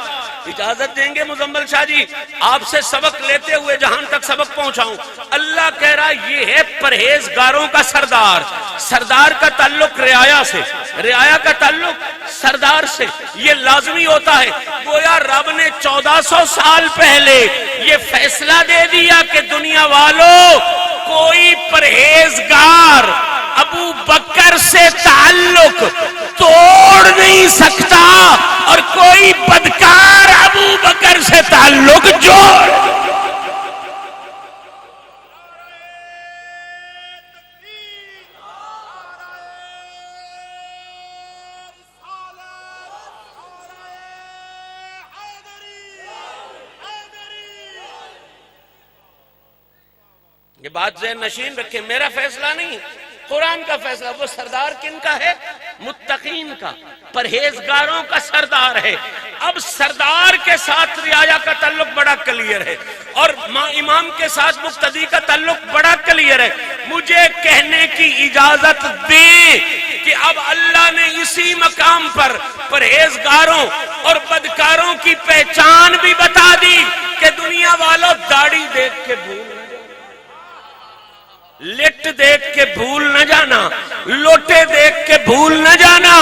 اجازت دیں گے مزمل شاہ جی آپ سے سبق لیتے ہوئے جہاں تک سبق پہنچاؤں؟ اللہ کہہ رہا یہ ہے پرہیزگاروں کا سردار۔ سردار کا تعلق رعایا سے، رعایا کا تعلق سردار سے، یہ لازمی ہوتا ہے۔ گویا رب نے 1400 سال پہلے یہ فیصلہ دے دیا کہ دنیا والوں کوئی پرہیزگار ابو بکر سے تعلق توڑ نہیں سکتا اور کوئی بدکار ابو بکر سے تعلق جوڑ۔ یہ بات ذہن نشین رکھیں، میرا فیصلہ نہیں، قرآن کا فیصلہ۔ وہ سردار کن کا ہے؟ متقین کا، پرہیزگاروں کا سردار ہے۔ اب سردار کے ساتھ رعایا کا تعلق بڑا کلیئر ہے اور امام کے ساتھ مقتدی کا تعلق بڑا کلیئر ہے۔ مجھے کہنے کی اجازت دیں کہ اب اللہ نے اسی مقام پر پرہیزگاروں اور بدکاروں کی پہچان بھی بتا دی کہ دنیا والوں داڑھی دیکھ کے بھول، لٹ دیکھ کے بھول نہ جانا، لوٹے دیکھ کے بھول نہ جانا،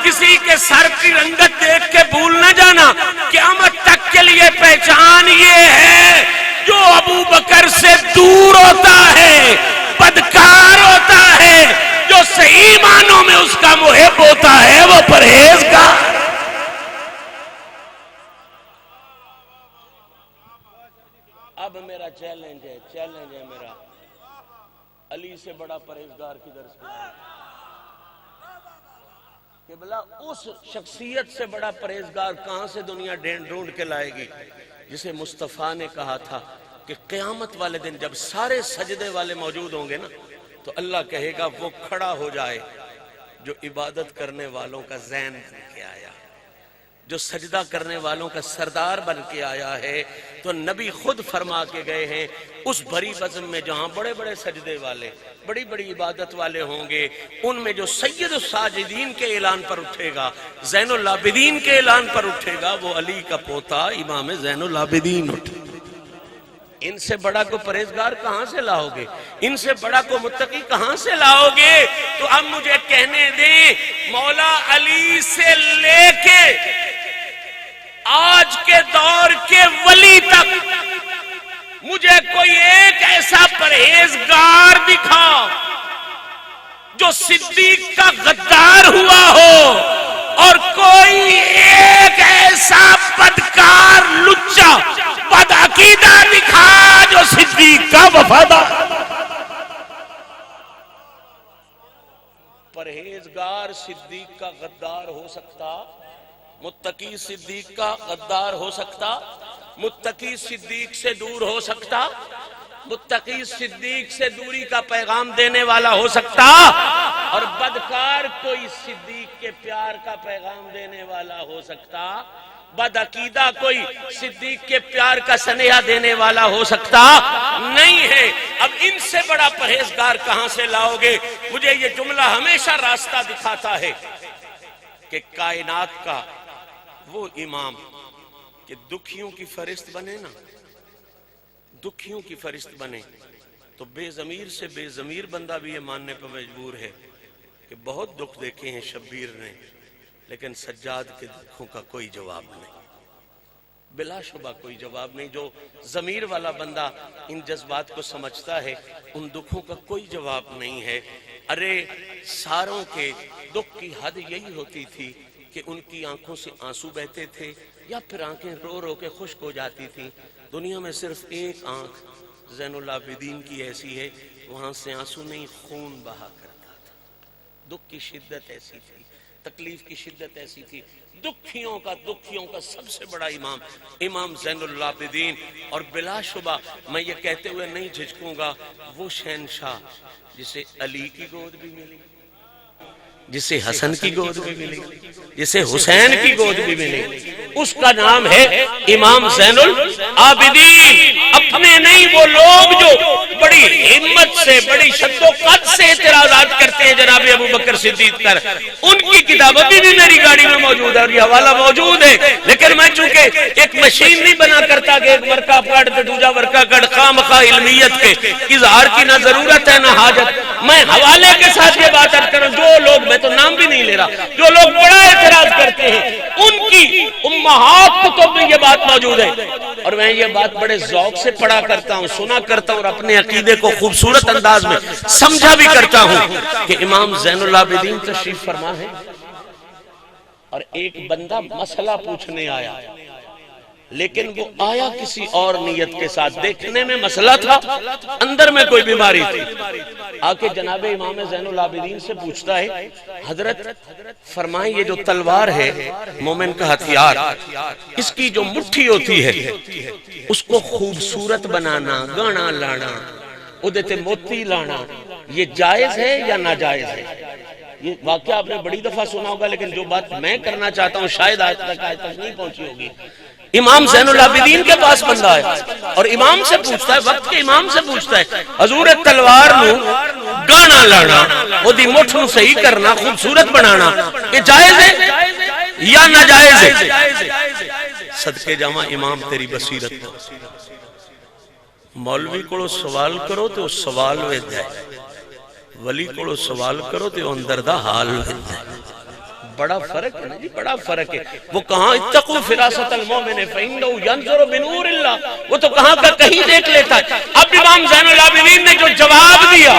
کسی کے سر کی رنگت دیکھ کے بھول نہ جانا۔ قیامت تک کے لیے پہچان یہ ہے جو ابو بکر سے دور ہوتا ہے، بدکار ہوتا ہے، جو صحیح معنوں میں اس کا محب ہوتا ہے، وہ پرہیزگار۔ اب میرا چیلنج ہے میرا، علی سے بڑا پرہیزگار کدھر سے کہ بلا اس شخصیت سے بڑا پرہیزگار کہاں سے دنیا ڈھونڈ کے لائے گی جسے مصطفیٰ نے کہا تھا کہ قیامت والے دن جب سارے سجدے والے موجود ہوں گے نا تو اللہ کہے گا وہ کھڑا ہو جائے جو عبادت کرنے والوں کا زین بن کے آیا، جو سجدہ کرنے والوں کا سردار بن کے آیا ہے۔ تو نبی خود فرما کے گئے ہیں اس بھری بزم میں جہاں بڑے بڑے سجدے والے، بڑی بڑی عبادت والے ہوں گے، ان میں جو سید الساجدین کے اعلان پر اٹھے گا، زین العابدین کے اعلان پر اٹھے گا، وہ علی کا پوتا امام زین العابدین اٹھے۔ ان سے بڑا کو پرہیزگار کہاں سے لاؤ گے؟ ان سے بڑا کو متقی کہاں سے لاؤ گے؟ تو اب مجھے کہنے دیں، مولا علی سے لے کے آج کے دور کے ولی تک مجھے کوئی ایک ایسا پرہیزگار دکھا جو صدیق کا غدار ہوا ہو، اور کوئی ایک ایسا بدکار لچا بدعقیدہ دکھا جو صدیق کا وفادار۔ پرہیزگار صدیق کا غدار ہو سکتا، متقی صدیق کا غدار ہو سکتا، متقی صدیق سے دور ہو سکتا، متقی صدیق سے دوری کا پیغام دینے والا ہو سکتا، اور بدکار کوئی صدیق کے پیار کا پیغام دینے والا ہو سکتا، بدعقیدہ کوئی صدیق کے پیار کا سنیہ دینے والا ہو سکتا نہیں ہے۔ اب ان سے بڑا پرہیزگار کہاں سے لاؤ گے؟ مجھے یہ جملہ ہمیشہ راستہ دکھاتا ہے کہ کائنات کا وہ امام کہ دکھیوں کی فہرست بنے نا، دکھیوں کی فہرست بنے تو بے ضمیر سے بے ضمیر بندہ بھی یہ ماننے پر مجبور ہے کہ بہت دکھ دیکھے ہیں شبیر نے، لیکن سجاد کے دکھوں کا کوئی جواب نہیں، بلا شبہ کوئی جواب نہیں۔ جو ضمیر والا بندہ ان جذبات کو سمجھتا ہے ان دکھوں کا کوئی جواب نہیں ہے۔ ارے ساروں کے دکھ کی حد یہی ہوتی تھی کہ ان کی آنکھوں سے آنسو بہتے تھے یا پھر آنکھیں رو رو کے خشک ہو جاتی تھیں۔ دنیا میں صرف ایک آنکھ زین العابدین کی ایسی ہے، وہاں سے آنسو نہیں خون بہا کرتا تھا، دکھ کی شدت ایسی تھی۔ تکلیف کی شدت ایسی تھی. دکھیوں کا سب سے بڑا امام امام زین العابدین. اور بلا شبہ میں یہ کہتے ہوئے نہیں جھجکوں گا، وہ شہنشاہ جسے علی کی گود بھی ملی، جسے حسن کی گود بھی ملی، جسے حسین کی گود بھی ملی، اس کا نام ہے امام زین العابدین. اپنے نہیں، وہ لوگ جو بڑی ہمت سے بڑی شد و قد سے اعتراضات کرتے ہیں جناب ابو بکر صدیق پر، ان کی کتاب ابھی بھی میری گاڑی میں موجود ہے اور یہ حوالہ موجود ہے. لیکن میں چونکہ ایک مشین نہیں بنا کرتا کہ ایک ورقہ پڑھ تو دوجا ورقہ کڑ، خواہ علمیت کے اظہار کی نہ ضرورت ہے نہ حاجت. میں حوالے کے ساتھ یہ بات کروں، جو لوگ، میں تو نام بھی نہیں لے رہا، جو لوگ بڑا اعتراض کرتے ہیں ان کی امہات کتب میں یہ بات موجود ہے. اور میں یہ بات بڑے ذوق سے پڑھا کرتا ہوں، سنا کرتا ہوں اور اپنے عقیدے کو خوبصورت انداز میں سمجھا بھی کرتا ہوں کہ امام زین العابدین تشریف فرما ہے اور ایک بندہ مسئلہ پوچھنے آیا، لیکن وہ آیا کسی اور نیت کے ساتھ. دیکھنے میں مسئلہ تھا، اندر میں کوئی بیماری تھی. آ کے جناب امام زین العابدین سے پوچھتا ہے، حضرت فرمائیں یہ جو تلوار ہے مومن کا ہتھیار، اس کی جو مٹھی ہوتی ہے اس کو خوبصورت بنانا، گانا لانا، ادھے تے موتی لانا، یہ جائز ہے یا ناجائز ہے؟ یہ واقعہ آپ نے بڑی دفعہ سنا ہوگا، لیکن جو بات میں کرنا چاہتا ہوں شاید آج تک نہیں پہنچی ہوگی. امام زین العابدین کے پاس بندہ ہے اور امام سے پوچھتا ہے، وقت کے امام سے پوچھتا ہے، حضور تلوار نو گانا لانا، وہ دی مٹھ نو صحیح کرنا، خوبصورت بنانا، یہ جائز ہے یا ناجائز ہے؟ صدقے جاواں امام تیری بصیرت کو، مولوی کو سوال کرو تو اس سوال وے جائے، ولی کو سوال کرو تو اندر دا حال وے جائے. بڑا فرق ہے جی، بڑا فرق ہے. وہ کہاں اتقوا فراست المومن فإنه ينظر بنور اللہ، وہ تو کہاں کا کہیں دیکھ لیتا ہے. اب امام زین العابدین نے جو جواب دیا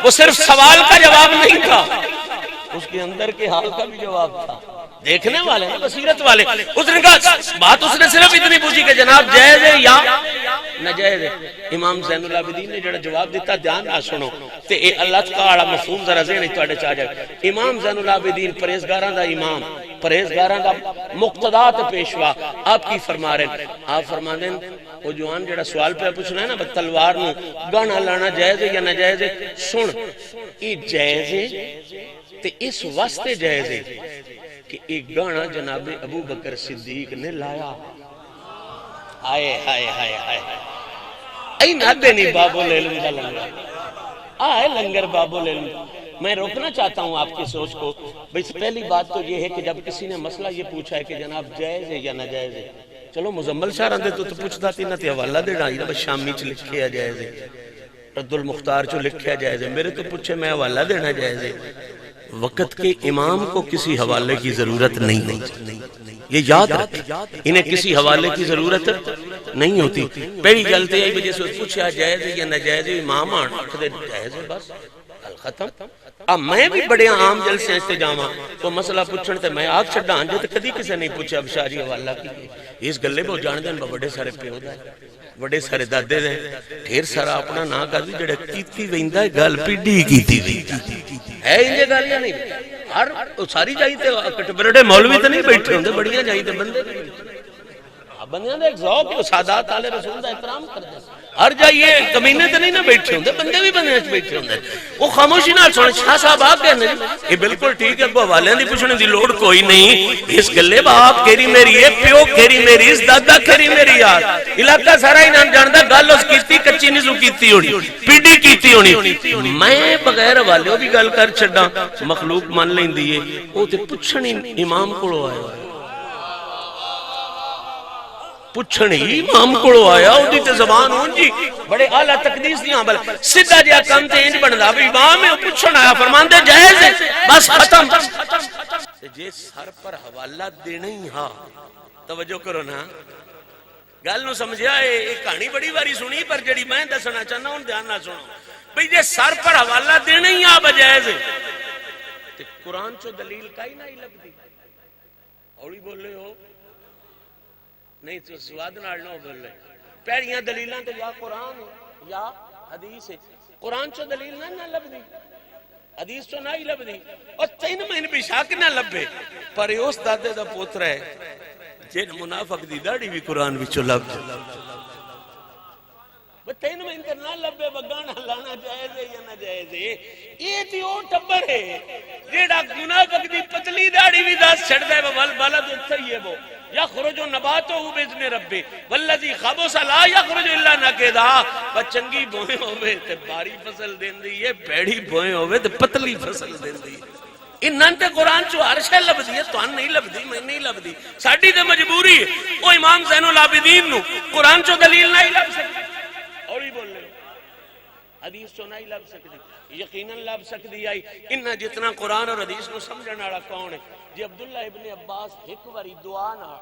وہ صرف سوال کا جواب نہیں تھا، اس کے اندر کے حال کا بھی جواب تھا. دیکھنے والے ہیں، بصیرت والے. اس نے کہا بات اس نے صرف اتنی پوچھی کہ جناب جائز ہے یا ناجائز ہے. امام زین العابدین نے جڑا جواب دیتا دھیان نہ سنو تے اے اللہ تعالی مفہوم ذرا ذہن وچ تواڈے چ جائے. امام زین العابدین پرہیزگاراں دا امام، پرہیزگاراں دا مقتدا تے پیشوا، آپ کی فرما رہے ہیں؟ آپ فرماندے ہیں او جوان جڑا سوال پہ پوچھنا ہے نا تلوار نو گانا لانا جائز ہے یا ناجائز ہے، سن یہ جائز ہے تے اس واسطے جائز ہے کہ ایک گانا جناب ابو بکر صدیق نے لایا. آئے ہائے ہائے ہائے اے نہ دینی بابو العلم کا لنگر، آئے لنگر بابو العلم. میں روکنا چاہتا ہوں آپ کی سوچ کو. بس پہلی بات تو یہ ہے کہ جب کسی نے مسئلہ یہ پوچھا ہے کہ جناب جائز ہے یا ناجائز ہے، چلو مزمل شاہ رہندے تو پوچھتا تھی نہ تے حوالہ دینا ہی بس شامی چ لکھیا جائز ہے، رد المختار چ لکھیا جائز ہے. میرے تو پوچھے میں حوالہ دینا جائز ہے. وقت کے امام کو کسی حوالے کی ضرورت نہیں ہوتی، یہ یاد رکھیں، انہیں کسی حوالے کی ضرورت نہیں ہوتی. پہلی گلتے ہی وجہ سے پوچھا جائز ہے یا ناجائز ہے، امام آن خدے جائز ہے، بس ختم. اب میں بھی بڑے عام جلسے سے جاواں تو مسئلہ پوچھن تے میں آگ چھڈا ہاں جو کدی کسی نہیں پوچھا اب شاہ جی حوالہ کی اس گلے کو جان دین بڑے سارے پیو دا بڑے سارے دادے دے ڈھیر سارا اپنا نا کر دی جڑا کیتی ویندا گل پیڈی کیتی ویندا ہے یہ گل یا نہیں. ہر ساری جائی تے کٹبرڑے مولوی تے نہیں بیٹھے ہوندے، بڑیاں جائی تے بندے بندیاں دا ایک ذوق ہے، سادات آل رسول دا احترام کرتے ہیں. ہر جائیے کمینے تے نہیں نہ بیٹھے ہوندے، بندے بھی بندے بیٹھے ہوندے. وہ خاموشی نال سن. شاہ صاحب آپ کہنے یہ بالکل ٹھیک ہے، ابو حوالے دی پوچھنے دی لوڑ کوئی نہیں. اس گلے باپ کیری میری ہے، پیو کیری میری، اس دادا کیری میری یار. علاقہ سارا ہی نام جاندا گل اس کیتی کچی نہیں سو کیتی ہونی، پیڈی کیتی ہونی. میں بغیر حوالے بھی گل کر چھڈاں مخلوق مان لیندی ہے. او تے پوچھن امام کولوں آیا، پوچھن ہی امام کولوں آیا، اودی تے زبان ہون جی بڑے اعلی تقدیس دیاں بل سیدھا جیا کم تے انج بندا وی امام ہے پوچھن آیا فرماندے جائز ہے بس ختم. تے جے سر پر حوالہ دینا ہی ہاں توجہ کرو نا گل نو سمجھیا. اے کہانی بڑی واری سنی پر جڑی میں دسنا چاہنا ہوں دھیان نال سنو. بھئی جے سر پر حوالہ دینا ہی آ بجائز ہے تے قرآن چو دلیل کائی نہیں لگدی. ہولی بولے ہو نہیں تو سواد نال نہ بولے. پہلیاں دلیلاں تے یا قرآن ہے یا حدیث ہے، قرآن چو دلیل نہ لبدی. حدیث تو نہ ہی لبدی اور تین مہین بھی شاک نہ لبے پر اس دادے دا پوتر ہے جن منافق دی داڑی بھی قرآن بھی چو لب تین مہین کر نہ لبے بگانا لانا جائز ہے یا نہ جائز ہے یہ تھی او ٹبر ہے جیڑا منافق دی پتلی داڑی بھی داس چھڑ دے والبلد الطیب یخرج نباتہ باذن ربی والذی خبث لا یخرج الا نکدا چنگی بوئیں ہوے تے باری فصل دیندی ہے پیڑی بوئیں ہوے تے پتلی فصل دیندی ہے انہاں تے قرآن چو ہر شے لبدی ہے تو نہیں لبدی میں نہیں لبدی ساڈی تے مجبوری ہے او امام زین العابدین نو قرآن چو دلیل نہیں لب سکتی اور ہی بول لے حدیث چو نہیں لب سکتی یقیناً لب سکتی آئی انہاں جتنا قرآن اور حدیث نو سمجھنا رہا کون ہے جی عبداللہ ابن عباس ایک واری دعا نہ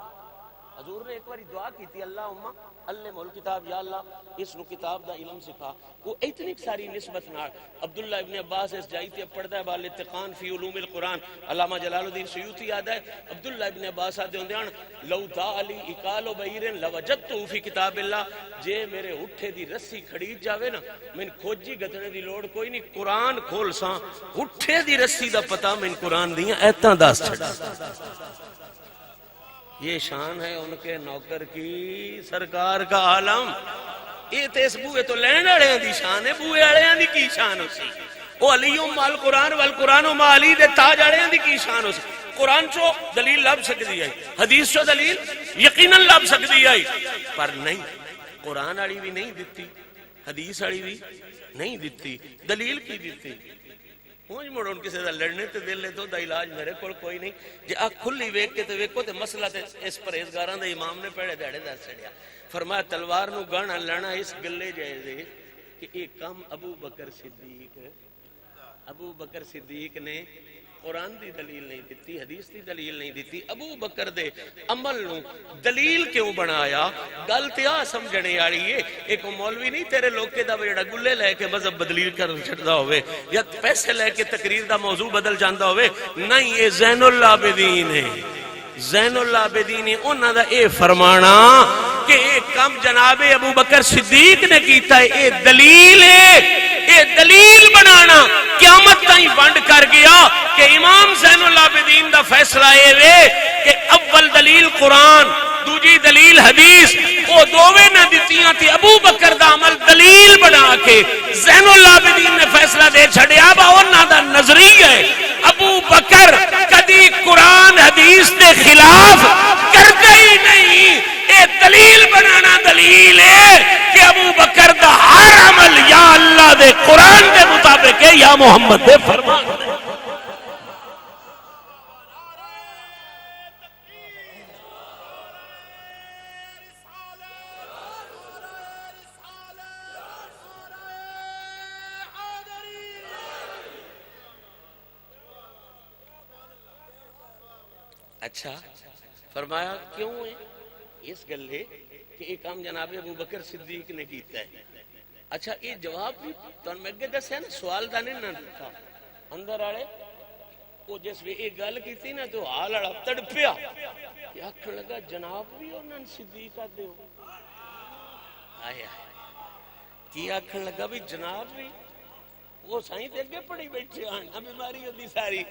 حضور نے ایک واری دعا کی تھی اللہم علم الکتاب یا اللہ اس نو کتاب دا علم سکھا وہ اتنی ساری نسبت نہ عبداللہ ابن عباس اس جائی تھی پڑھتا ہے بالاتقان فی علوم القرآن علامہ جلال الدین سیوطی یاد ہے عبداللہ ابن عباس آدھے ہوندے ہیں لو دا علی اکال و بعیرن لوجدتو فی کتاب اللہ جے میرے اٹھے دی رسی کھڑیج جاوے نا من کھوجی گتنے دی لوڑ کوئی نہیں قرآن کھول ساں اٹھے دی رسی دا پتا من قرآن دیاں ایتاں داس چھڑا یہ شان ہے ان کے نوکر کی سرکار کا عالم یہ تیس بوئے تو لین اڑیاں دی شان ہے بوئے اڑیاں دی کی شان ہو سی او علیہم مال قرآن والقرآن و مالی دے تاج اڑیاں دی کی شان ہو سی قرآن چو دلیل لب سکتی آئی حدیث چو دلیل یقیناً لب سکتی آئی پر نہیں قرآن آڑی بھی نہیں دیتی حدیث آڑی بھی نہیں دیتی دلیل کی دیتی ہوں جی موڑ ان کسی دا لڑنے تے دل لے تو دا علاج میرے کول کوئی نہیں جی آنکھ کھلی ویک کے تے ویکو تے مسئلہ تے اس پرہیزگاراں دے امام نے پڑھے دیڑے دا سڑیا فرمایا تلوار نو گانا لڑنا اس گلے جائے دے کہ ایک کام ابو بکر صدیق نے قرآن دی دلیل نہیں دیتی حدیث دی دلیل نہیں دیتی ابو بکر دے عمل نو دلیل کیوں بنایا گل تیا سمجھنے آڑی ہے ایک مولوی نہیں تیرے لوگ کے دا بیڑا گلے لے کے مذہب بدلیل کر چھڑدا ہوئے یا پیسے لے کے تقریر دا موضوع بدل جاندہ ہوئے نہیں یہ زین العابدین ہے زین العابدین ہے انہاں دا اے فرمانا کہ ایک کام جناب ابو بکر صدیق نے کیتا ہے اے دلیل ہے اے دلیل بنانا قیامت تائیں بانڈ کر گیا کہ امام زین العابدین دا فیصلہ اے وے کہ اول دلیل قرآن دوجی دلیل حدیث وہ دووے نہ دیتیاں تھی ابو بکر دا عمل دلیل بنا کے زین العابدین نے فیصلہ دے چھڑیا با انہاں دا نظری ہے ابو بکر کدی قرآن حدیث دے خلاف کرتے ہی نہیں اے دلیل بنانا دلیل ہے کہ ابو بکر دا ہر عمل یا اللہ دے قرآن دے مطابق ہے یا محمد دے فرمان ہے اچھا فرمایا کیوں ہے اس گلے کہ ایک کام جناب ابو بکر صدیق نے کیتا ہے اچھا یہ جواب بھی تو میں اگے دس ہے نا سوال دا نہیں نہ تھا اندر آڑے وہ جس بھی ایک گل کی تھی نا تو حال اڑا تڑپیا کہ آکھن لگا جناب بھی انہوں نے صدیق آدھے ہو آئے کی آکھن لگا بھی جناب بھی وہ سائیں تے اگے پڑی بیٹھے ہیں بیماری ہوتی ساری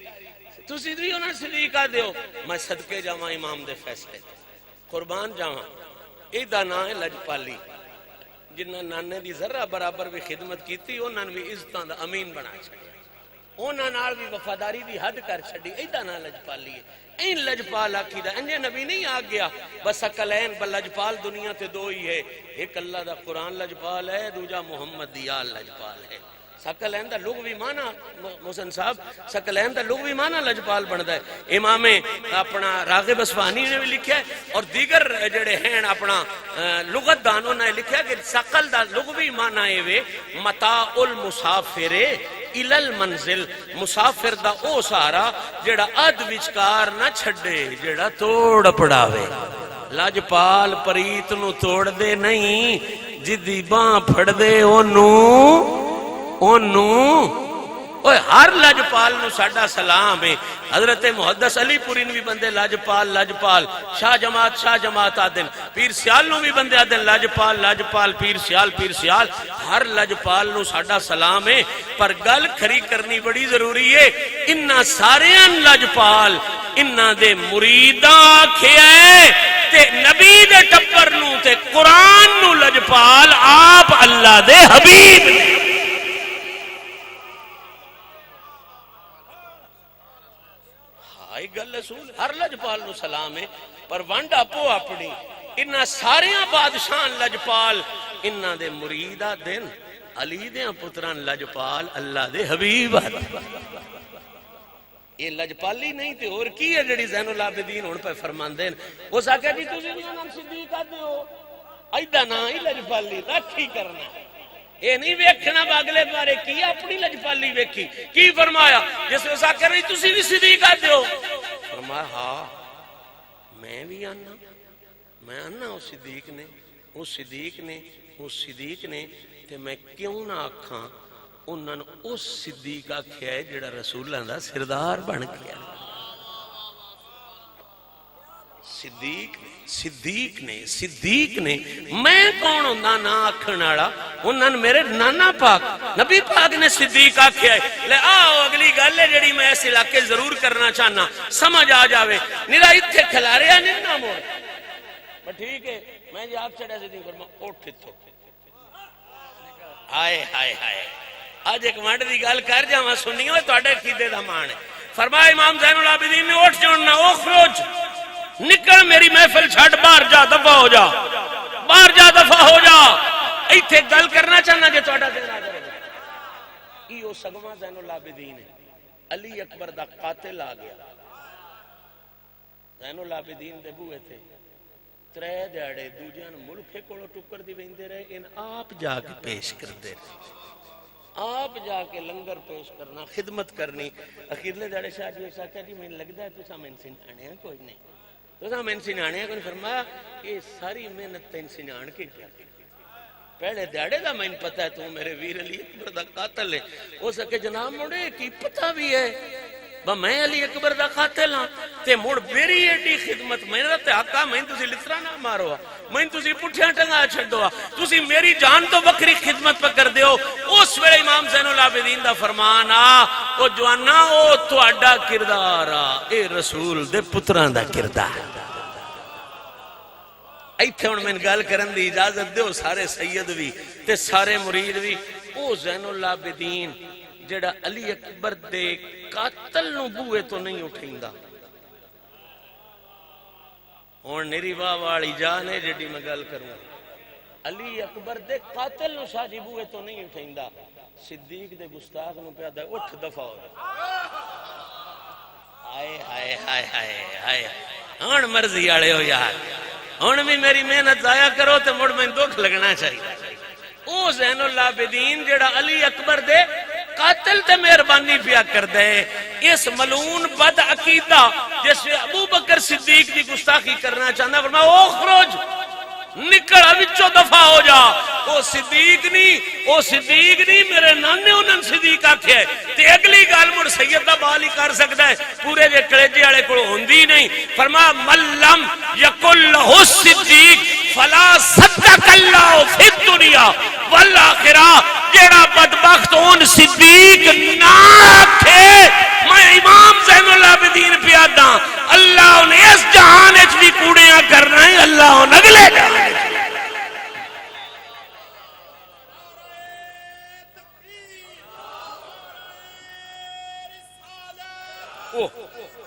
تسی بھی انہوں نے صدیق آدھے ہو میں صدقے جاواں امام دے فیصلے قربان جاواں ایدہ نا ہے لجپالی جنہاں نانے دی ذرہ برابر بھی خدمت کی تھی انہاں بھی عزتاں دا امین بنا چھڑیا انہاں نال بھی وفاداری دی حد کر چھڑی ایدہ نا لجپالی ہے این لجپال آکھی دا انجے نبی نہیں آ گیا بس اکلین بل لجپال دنیا تے دو ہی ہے ایک اللہ دا قرآن لجپال ہے دوجا محمد دیال لجپال ہے سکلین دا لغوی معنی محسن صاحب سکلین دا لغوی معنی لجپال بندا ہے امام اپنا راغب اصفہانی نے بھی لکھا ہے اور دیگر جڑے ہیں اپنا لغت دانوں نے لکھا کہ سکل دا لغوی معنی ہے وے متاع المسافر الی المنزل مسافر دا او سارا جڑا اد وچکار نہ چھڈے جڑا توڑ پڑاوے لجپال پریت نو توڑ دے نہیں جدی باں پھڑ دے اونوں ہر لجپال نو ساڈا سلام ہے. حضرت محدث علی پوری نو بھی بندے لجپال لجپال، شاہ جماعت آدن، پیر سیال نو بھی بندے آدن لجپال لجپال، پیر سیال، ہر لجپال نو ساڈا سلام ہے. پر گل کھری کرنی بڑی ضروری ہے. انہاں سارے لجپال انہاں دے مریداں آکھیا ہے تے نبی دے ٹبر نو تے قرآن نو لجپال آپ اللہ دے حبیب نے. گل رسول ہر لجپال نو سلام ہے. پر ونڈ اپو اپنی انہاں ساریاں بادشاہ لجپال انہاں دے مریدہ دن علی دے پتران لجپال اللہ دے حبیب. یہ لجپالی نہیں تے اور کی ہے جڑی زین العابدین ہن پہ فرماندے او ساکھا جی تسی بھی نام صدیق آدے ہو ایدا نہ ہی لجپالی رکھی کرنا. یہ نہیں ویکھنا باگلے بارے کی اپنی لجپالی ویکھی. کی فرمایا جس نے اسا کر رہی تسی بھی صدیق آدے ہو؟ فرمایا ہاں میں بھی آنا، میں آنا او صدیق نے تے میں کیوں نہ آکھاں انہاں نے اس صدیق آکھیا ہے جڑا رسولاں دا سردار بن گیا. صدیق نے میں کون ہوندا نہ آکھن والا؟ انہاں نے میرے نانا پاک نبی پاک نے صدیق آکھیا ہے. لے آؤ اگلی گل ہے جڑی میں اس علاقے ضرور کرنا چاہنا سمجھ آ جاوے. نیرا ایتھے کھلاریا نہیں نہ موڑ پر ٹھیک ہے میں جی آپ چڑھا صدیق فرما اٹھ تھو ہائے ہائے ہائے آج ایک منٹ دی گل کر جاواں سنی ہوئے تواڈے عقیدے دا مان ہے. فرمایا امام زین العابدین نے اٹھ جانا اخرج نکل میری محفل چھڑ باہر جا دفع ہو جا ایتھے گل کرنا چاہنا کہ تواڈا دل آ کرے. ایو سگواں زین العابدین ہے. علی اکبر دا قاتل آ گیا زین العابدین دے بوئے تھے ترے دیاڑے دوجیاں ملکے کولو ٹکر دی ویندے رہے. ان آپ جا کے پیش کر دے رہے، آپ جا کے لنگر پیش کرنا خدمت کرنی. اخیرلے دیاڑے شاہ جی ایسا کہ میں لگتا ہے تسا میں سنانے ہیں کوئی نہیں تسا میں سنانے ہیں کوئی. فرمایا یہ ساری محنت تین سنان کے کیا پہلے دیاڑے دا میں پتہ ہے تو میرے ویر علی اکبر دا قاتل ہے. ہو سکے جناب مڑے کی پتہ بھی ہے میں علی اکبر دا قاتل ہاں تے مڑ میری ایڈی خدمت میرا تے حقا میں تسی لسرا نہ مارو میں تسی پٹھیاں ٹنگا چھڈو تسی میری جان تو بکری خدمت پہ کر دیو. اس ویلے امام زین العابدین دا فرمان آ او جوانا او تہاڈا کردار آ اے رسول دے پتراں دا کردار. ایتھے ہن میں گل کرن دی اجازت دیو سارے سید بھی تے سارے مرید بھی. او زین العابدین جڑا علی اکبر دے قاتل نو بوئے تو نہیں اٹھیندا ہن نیری واہ والی جان ہے جڑی میں گل کروں. علی اکبر دے قاتل نو شاہ جی بوئے تو نہیں اٹھیندا صدیق دے گستاخ نو پیادا اٹھ دفع ہو ہائے ہائے ہائے ہائے ہائے. ہن مرضی والے ہو یار ہن بھی میری محنت ضائع کرو تے مڑ میں دکھ لگنا چاہیے. او زین العابدین جڑا علی اکبر دے قاتل تے مہربانی پیا کر دے اس ملعون بد عقیدہ جس ابو بکر صدیق دی گستاخی کرنا چاہنا فرمایا او خروج نکل وچوں دفع ہو جا. او صدیق نہیں میرے نانے انہاں صدیق آکھیا تے اگلی گل مڑ سید دا بال ہی کر سکدا ہے پورے دے کلیجے والے کول ہوندی نہیں. فرمایا ملم یقل له صدیق فلا صدق اللہ فی الدنیا والآخرہ. جیڑا بدبخت اون صدیق نہ آکھے میں امام زین العابدین پیادا اللہ انہیں اس جہان اچ بھی کوڑیاں کرنا ہے اللہ انہیں اگلے جہان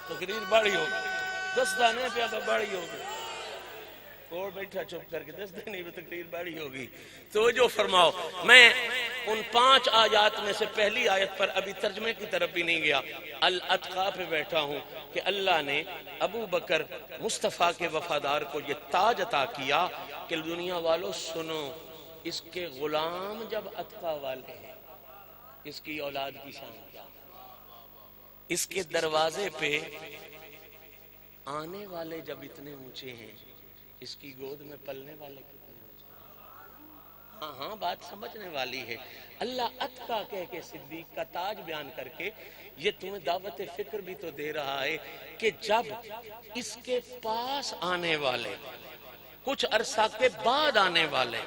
تقریر بڑی ہو دستا نہیں پیادا بڑی ہو گئی اور بیٹھا چپ کر کے دس دن بھی تقریر بڑی ہوگی. تو جو فرماؤ میں ان 5 آیات میں سے پہلی آیت پر ابھی ترجمے کی طرف بھی نہیں گیا. الاتقا پہ بیٹھا ہوں کہ اللہ نے ابو بکر مصطفیٰ کے وفادار کو یہ تاج عطا کیا کہ دنیا والوں سنو اس کے غلام جب اتقا والے ہیں اس کی اولاد کی شان کیا. اس کے دروازے پہ آنے والے جب اتنے اونچے ہیں اس کی گود میں پلنے والے کتنے اونچے ہیں. ہاں ہاں بات سمجھنے والی ہے. اللہ اتقا کہہ کے صدیق کا تاج بیان کر کے یہ تمہیں دعوت فکر بھی تو دے رہا ہے کہ جب اس کے پاس آنے والے کچھ عرصہ کے بعد آنے والے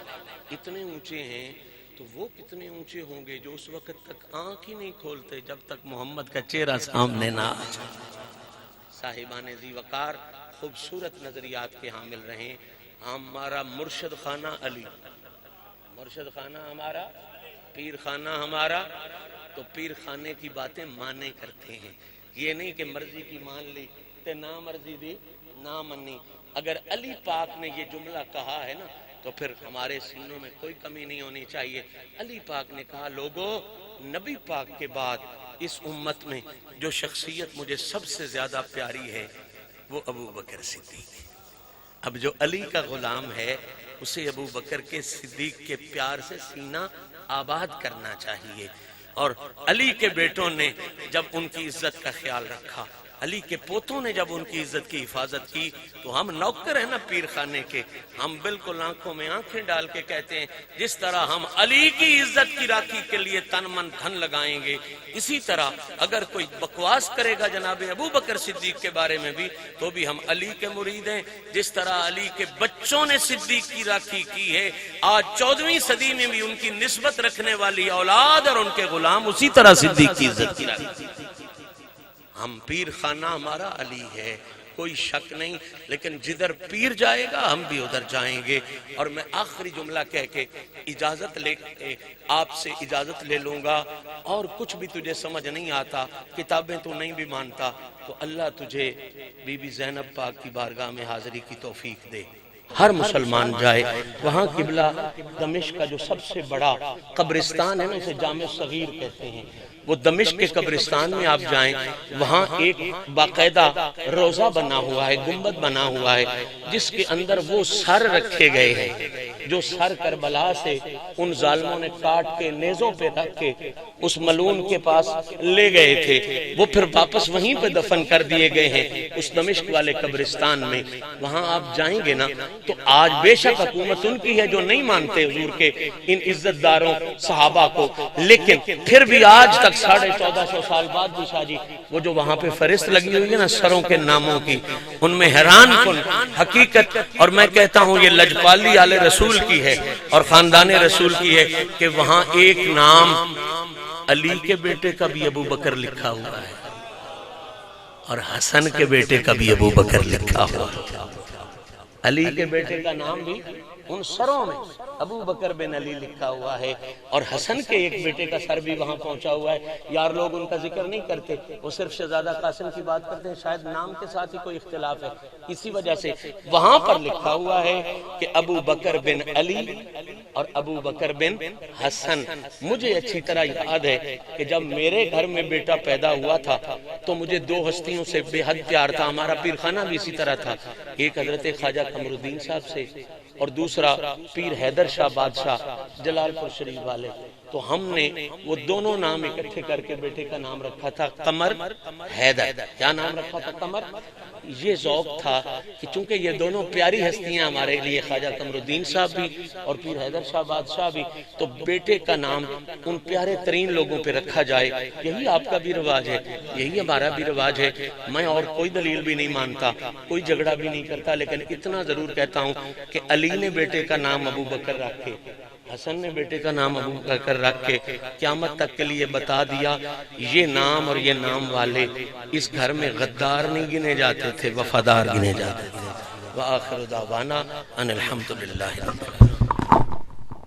اتنے اونچے ہیں تو وہ کتنے اونچے ہوں گے جو اس وقت تک آنکھ ہی نہیں کھولتے جب تک محمد کا چہرہ سامنے نہ آ جائے. صاحبان ذی وقار خوبصورت نظریات کے حامل رہیں. ہمارا مرشد خانہ علی، مرشد خانہ ہمارا، پیر خانہ ہمارا، تو پیر خانے کی باتیں مانے کرتے ہیں. یہ نہیں کہ مرضی کی مان لی تے نہ مرضی دی نہ منی. اگر علی پاک نے یہ جملہ کہا ہے نا تو پھر ہمارے سینوں میں کوئی کمی نہیں ہونی چاہیے. علی پاک نے کہا لوگو نبی پاک کے بعد اس امت میں جو شخصیت مجھے سب سے زیادہ پیاری ہے وہ ابو بکر صدیق. اب جو علی کا غلام ہے اسے ابو بکر کے صدیق کے پیار سے سینہ آباد کرنا چاہیے. اور علی کے بیٹوں نے جب ان کی عزت کا خیال رکھا، علی کے پوتوں نے جب ان کی عزت کی حفاظت کی، تو ہم نوکر ہیں نا پیر خانے کے، ہم بالکل آنکھوں میں آنکھیں ڈال کے کہتے ہیں جس طرح ہم علی کی عزت کی راکھی کے لیے تن من دھن لگائیں گے، اسی طرح اگر کوئی بکواس کرے گا جناب ابو بکر صدیق کے بارے میں بھی تو بھی ہم علی کے مرید ہیں. جس طرح علی کے بچوں نے صدیق کی راکھی کی ہے، آج 14ویں صدی میں بھی ان کی نسبت رکھنے والی اولاد اور ان کے غلام اسی طرح صدیق کی عزت کی راکھی. ہم پیر خانہ ہمارا علی ہے، کوئی شک نہیں، لیکن جدھر پیر جائے گا ہم بھی ادھر جائیں گے. اور میں آخری جملہ کہہ کے اجازت لے کے آپ سے اجازت لے لوں گا. اور کچھ بھی تجھے سمجھ نہیں آتا، کتابیں تو نہیں بھی مانتا، تو اللہ تجھے بی بی زینب پاک کی بارگاہ میں حاضری کی توفیق دے. ہر مسلمان جائے وہاں قبلہ دمشق کا جو سب سے بڑا قبرستان ہے نا، اسے جامع صغیر کہتے ہیں، وہ دمشق کے قبرستان میں آپ جائیں، وہاں ایک باقاعدہ روضہ بنا ہوا ہے، گنبد بنا ہوا ہے، جس کے اندر وہ سر رکھے گئے ہیں جو سر کربلا سے ان ظالموں نے کاٹ کے نیزوں پہ رکھ کے اس ملعون کے پاس لے گئے تھے. وہ پھر واپس وہیں پہ دفن کر دیے گئے ہیں اس دمشق والے قبرستان میں. وہاں آپ جائیں گے نا تو آج بے شک حکومت ان کی ہے جو نہیں مانتے حضور کے ان عزت داروں صحابہ کو، لیکن پھر بھی آج تک 1450 سال بعد بھی شاہ جی وہ جو وہاں پہ فہرست لگی ہوئی ہے نا سروں کے ناموں کی، ان میں حیران کن حقیقت، اور میں کہتا ہوں یہ لجپالی آل رسول کی ہے اور خاندان رسول کی ہے کہ وہاں ایک نام علی کے بیٹے کا بھی ابو بکر لکھا ہوا ہے اور حسن کے بیٹے کا بھی ابو بکر لکھا ہوا ہے. علی کے بیٹے کا نام بھی ان سروں میں ابو بکر بن علی لکھا ہوا ہے اور حسن کے ایک بیٹے کا سر بھی وہاں پہنچا ہوا ہے. یار لوگ ان کا ذکر نہیں کرتے، وہ صرف شہزادہ قاسم کی بات کرتے ہیں، شاید نام کے ساتھ ہی کوئی اختلاف ہے، اسی وجہ سے وہاں پر لکھا ہوا ہے کہ ابو بکر بن علی اور ابو بکر بن حسن. مجھے اچھی طرح یاد ہے کہ جب میرے گھر میں بیٹا پیدا ہوا تھا تو مجھے دو ہستیوں سے بے حد پیار تھا. ہمارا پیر خانہ بھی اسی طرح تھا، ایک حضرت خواجہ قمر الدین صاحب سے اور دوسرا پیر حیدر شاہ بادشاہ جلال پور شریف والے. تو ہم نے وہ دونوں نام اکٹھے کر کے بیٹے کا نام رکھا تھا قمر حیدر. کیا نام رکھا تھا؟ قمر. یہ ذوق تھا کہ چونکہ یہ دونوں پیاری ہستیاں ہمارے لیے، خواجہ قمر الدین صاحب بھی اور پیر حیدر شاہ بادشاہ بھی، تو بیٹے کا نام ان پیارے ترین لوگوں پہ رکھا جائے. یہی آپ کا بھی رواج ہے، یہی ہمارا بھی رواج ہے. میں اور کوئی دلیل بھی نہیں مانتا، کوئی جھگڑا بھی نہیں کرتا، لیکن اتنا ضرور کہتا ہوں کہ علی نے بیٹے کا نام ابو بکر رکھ کے، حسن نے بیٹے کا نام ابو بکر رکھ کے قیامت تک کے لیے بتا دیا یہ نام اور یہ نام والے اس گھر میں غدار نہیں گنے جاتے تھے، وفادار گنے جاتے تھے. وآخر دعوانا ان الحمدللہ.